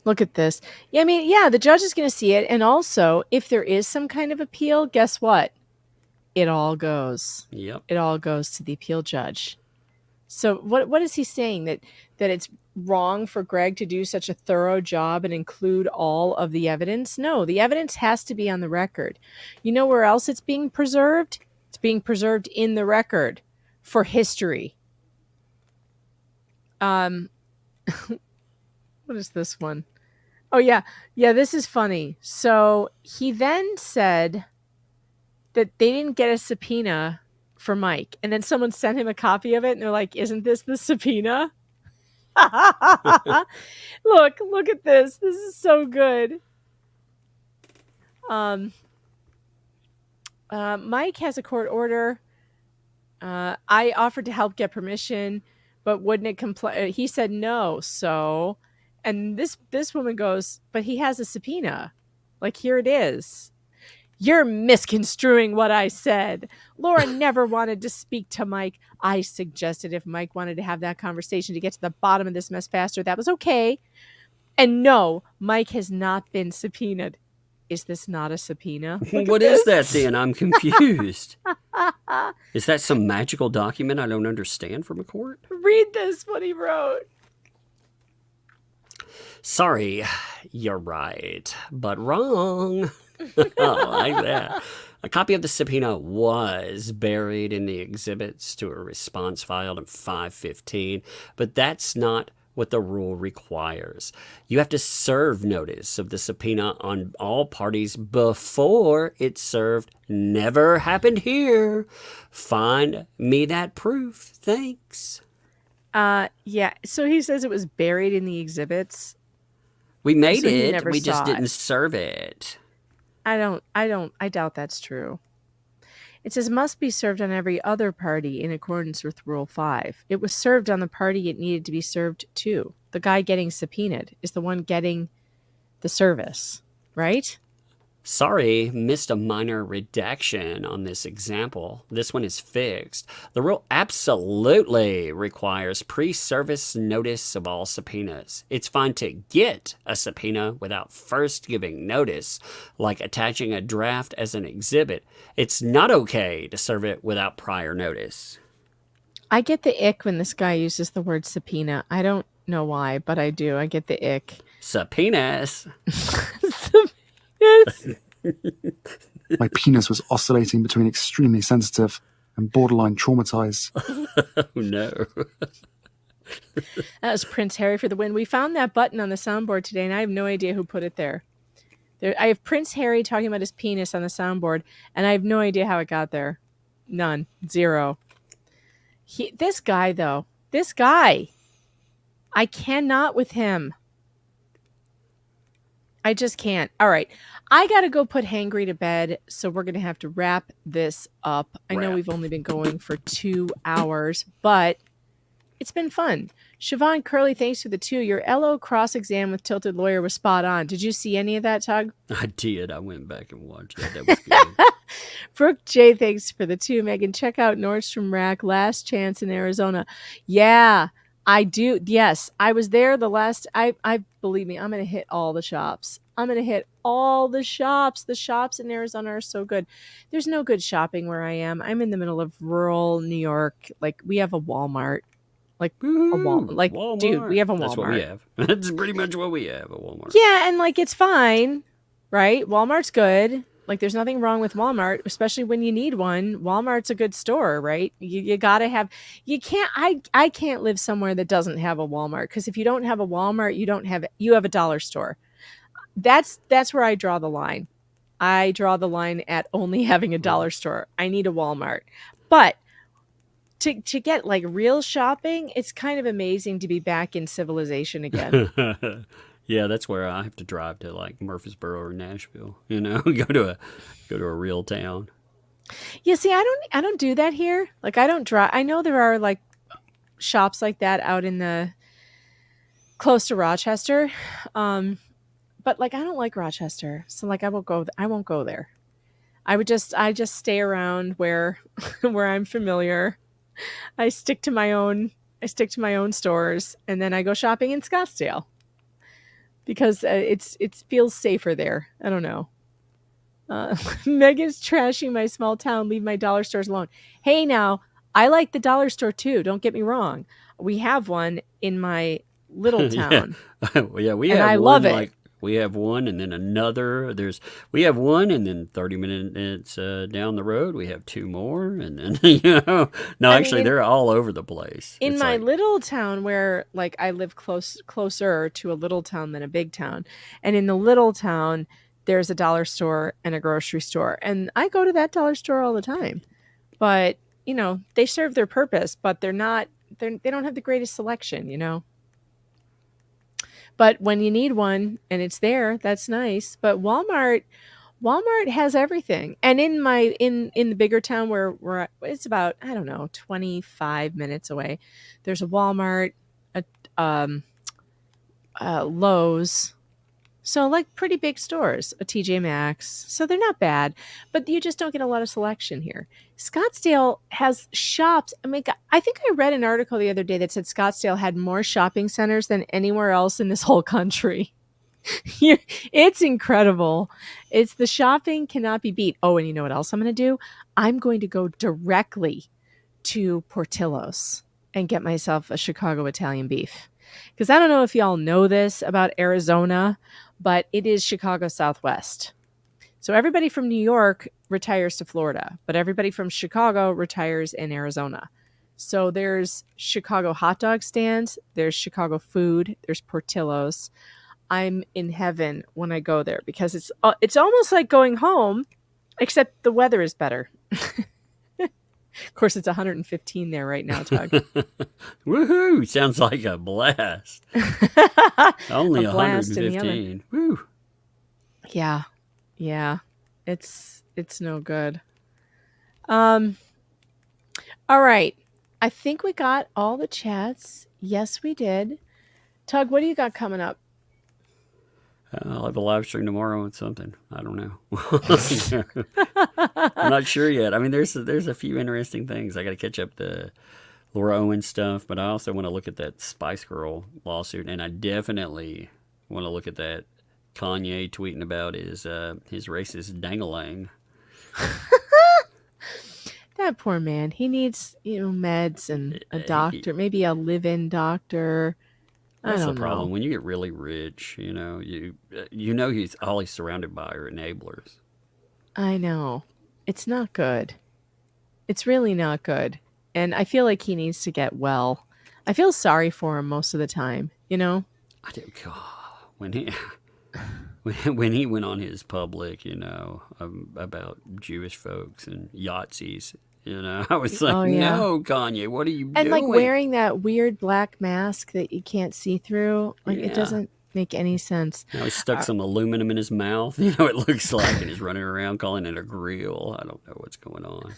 Look at this. Yeah, the judge is going to see it, and also if there is some kind of appeal, guess what? It all goes. Yep. It all goes to the appeal judge. So what is he saying? That it's wrong for Greg to do such a thorough job and include all of the evidence? No, the evidence has to be on the record. You know where else it's being preserved? It's being preserved in the record for history. What is this one? Oh, yeah. Yeah, this is funny. So he then said that they didn't get a subpoena for Mike. And then someone sent him a copy of it, and they're like, isn't this the subpoena? Look at this. This is so good. Mike has a court order. I offered to help get permission, but Woodnick he said no. So, and this woman goes, but he has a subpoena. Here it is. You're misconstruing what I said. Laura never wanted to speak to Mike. I suggested if Mike wanted to have that conversation to get to the bottom of this mess faster, that was okay. And no, Mike has not been subpoenaed. Is this not a subpoena? What is that then? I'm confused. Is that some magical document I don't understand from a court? Read this, what he wrote. Sorry, you're right, but wrong. Oh, like that. A copy of the subpoena was buried in the exhibits to a response filed in 5/15, but that's not what the rule requires. You have to serve notice of the subpoena on all parties before it's served. Never happened here. Find me that proof. Thanks. Yeah. So he says it was buried in the exhibits. We made So he it. never We just saw didn't it. serve it. I doubt that's true. It says must be served on every other party in accordance with Rule 5. It was served on the party it needed to be served to. The guy getting subpoenaed is the one getting the service, right? Sorry, missed a minor redaction on this example. This one is fixed. The rule absolutely requires pre-service notice of all subpoenas. It's fine to get a subpoena without first giving notice, like attaching a draft as an exhibit. It's not okay to serve it without prior notice. I get the ick when this guy uses the word subpoena. I don't know why, but I do. I get the ick. Subpoenas. My penis was oscillating between extremely sensitive and borderline traumatized. Oh, no. That was Prince Harry for the win. We found that button on the soundboard today, and I have no idea who put it there. I have Prince Harry talking about his penis on the soundboard, and I have no idea how it got there. None. Zero. This guy, though. This guy. I cannot with him. I just can't. All right. I got to go put Hangry to bed, so we're going to have to wrap this up. I know we've only been going for 2 hours, but it's been fun. Siobhan Curley, thanks for the 2. Your LO cross-exam with Tilted Lawyer was spot on. Did you see any of that, Tug? I did. I went back and watched that. That was good. Brooke J, thanks for the 2. Megan, check out Nordstrom Rack, Last Chance in Arizona. Yeah, I do. Yes, I was there the last. I believe me, I'm going to hit all the shops. I'm going to hit all the shops. The shops in Arizona are so good. There's no good shopping where I am. I'm in the middle of rural New York. Like, we have a Walmart. Like, Walmart. Dude, we have a Walmart. That's what we have. That's pretty much what we have, a Walmart. Yeah, and like, it's fine, right? Walmart's good. Like, there's nothing wrong with Walmart, especially when you need one. Walmart's a good store, right? You gotta have. You can't. I can't live somewhere that doesn't have a Walmart, because if you don't have a Walmart, you have a dollar store. That's where I draw the line. I draw the line at only having a dollar store. I need a Walmart, but to get like real shopping, it's kind of amazing to be back in civilization again. Yeah, that's where I have to drive to, like Murfreesboro or Nashville. You know, go to a real town. Yeah, see, I don't do that here. Like, I don't drive. I know there are like shops like that out in the close to Rochester, but like, I don't like Rochester, so like I won't go there. I just stay around where I'm familiar. I stick to my own stores, and then I go shopping in Scottsdale because it feels safer there. I don't know. Megan's trashing my small town. Leave my dollar stores alone. Hey, now I like the dollar store too. Don't get me wrong. We have one in my little town. Yeah, we and have I one, love it. like, we have one, and then another. We have one, and then 30 minutes down the road, we have 2 more, and then actually, they're all over the place. In It's my like, little town, where like I live closer to a little town than a big town, and in the little town, there's a dollar store and a grocery store, and I go to that dollar store all the time. But they serve their purpose, but they don't have the greatest selection. But when you need one and it's there, that's nice. But Walmart has everything. And in the bigger town where it's about, I don't know, 25 minutes away, there's a Walmart, a Lowe's. So like pretty big stores, a TJ Maxx. So they're not bad, but you just don't get a lot of selection here. Scottsdale has shops. I mean, I think I read an article the other day that said Scottsdale had more shopping centers than anywhere else in this whole country. It's incredible. The shopping cannot be beat. Oh, and you know what else I'm going to do? I'm going to go directly to Portillo's and get myself a Chicago Italian beef. Because I don't know if y'all know this about Arizona, but it is Chicago Southwest. So everybody from New York retires to Florida, but everybody from Chicago retires in Arizona. So there's Chicago hot dog stands, there's Chicago food, there's Portillo's. I'm in heaven when I go there because it's almost like going home, except the weather is better. Of course, it's 115 there right now, Tug. Woohoo! Sounds like a blast. Only A blast in the 115. Woo! Yeah. It's no good. All right. I think we got all the chats. Yes, we did. Tug, what do you got coming up? I'll have a live stream tomorrow on something. I don't know. I'm not sure yet. I mean, there's a few interesting things. I got to catch up the Laura Owens stuff, but I also want to look at that Spice Girl lawsuit, and I definitely want to look at that Kanye tweeting about his racist dangalang. That poor man. He needs, meds and a doctor, maybe a live-in doctor. That's I the don't problem. know. When you get really rich, he's surrounded by are enablers. I know. It's not good. It's really not good. And I feel like he needs to get well. I feel sorry for him most of the time, I do. God, when when he went on his public, about Jewish folks and Yahtzees. I was like, Oh, yeah. no, Kanye, what are you And doing? like wearing that weird black mask that you can't see through. Like Yeah. it doesn't make any sense. Now he stuck some aluminum in his mouth. It looks like, and he's running around calling it a grill. I don't know what's going on.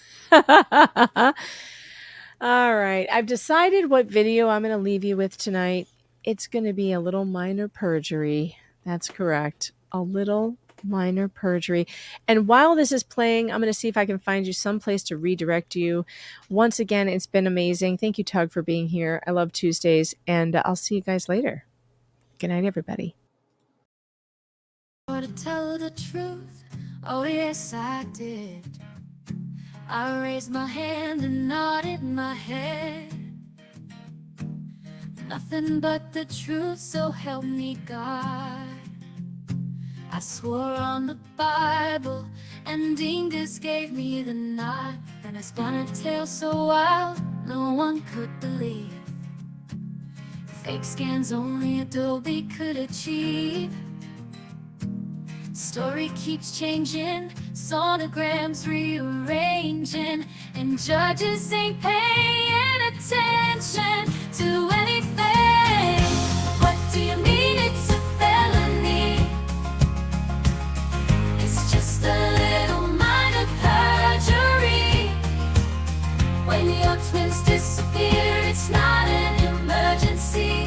All right. I've decided what video I'm going to leave you with tonight. It's going to be a little minor perjury. That's correct. A little minor perjury. And while this is playing, I'm going to see if I can find you someplace to redirect you. Once again, it's been amazing. Thank you, Tug, for being here. I love Tuesdays, and I'll see you guys later. Good night, everybody. To tell the truth, oh yes I did. I raised my hand and nodded my head. Nothing but the truth, so help me God. I swore on the Bible, and Dingus gave me the nod. And I spun a tale so wild, no one could believe. Fake scans only Adobe could achieve. Story keeps changing, sonograms rearranging, and judges ain't paying attention to anything. What do you mean it's a felony? It's just a little minor perjury. When your twins disappear, it's not an emergency.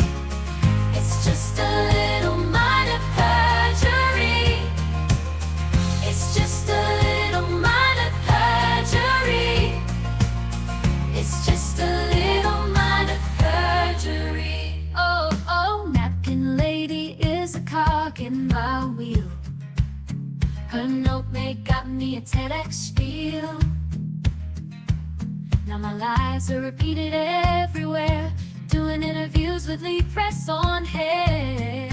It's just a little minor perjury. It's just a little minor perjury. It's just a little minor perjury. Oh, oh, napkin lady is a cog in my wheel. Her notemaid got me a TEDx spiel. Now my lies are repeated everywhere, doing interviews with lead press on hair.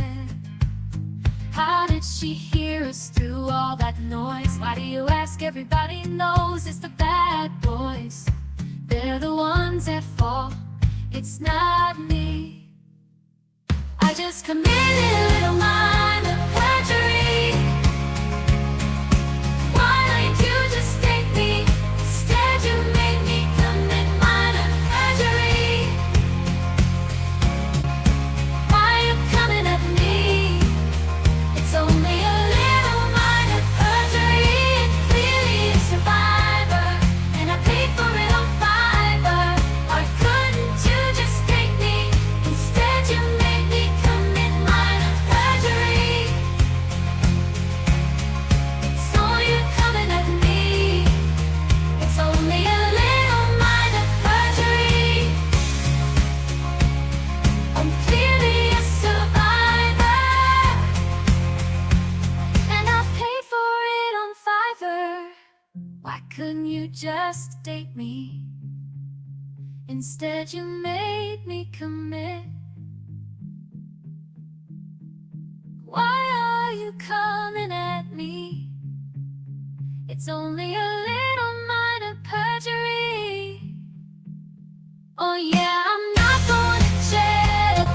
How did she hear us through all that noise? Why do you ask? Everybody knows it's the bad boys. They're the ones at fault, it's not me. I just committed a little minor perjury. Why didn't you just take me? Instead you made me commit minor perjury. Why are you coming at me? It's only a little minor perjury, and clearly a survivor, and I paid for it on Fiverr. Why couldn't you just take me? Instead you made me commit minor perjury. So you're coming at me. It's only a little minor perjury. I'm clearly a survivor, and I paid for it on Fiverr. Why couldn't you just date me? Instead you made me commit. Why are you coming at me? It's only a little minor perjury. Oh yeah, I'm not going to jail.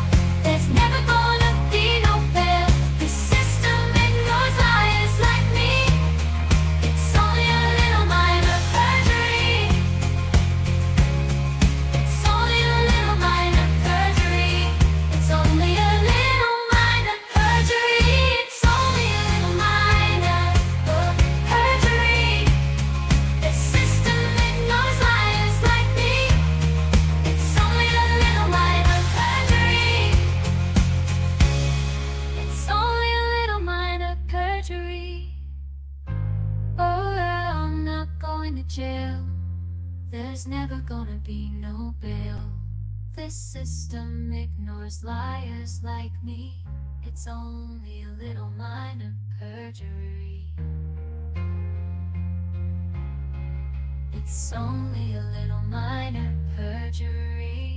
There's never gonna be no bail. The system ignores liars like me. It's only a little minor perjury. It's only a little minor perjury. It's only a little minor perjury. It's only a little minor perjury. The system ignores liars like me. It's only a little minor perjury. It's only a little minor perjury. Oh, I'm not going to jail. There's never gonna be no bail. This system ignores liars like me. It's only a little minor perjury. It's only a little minor perjury.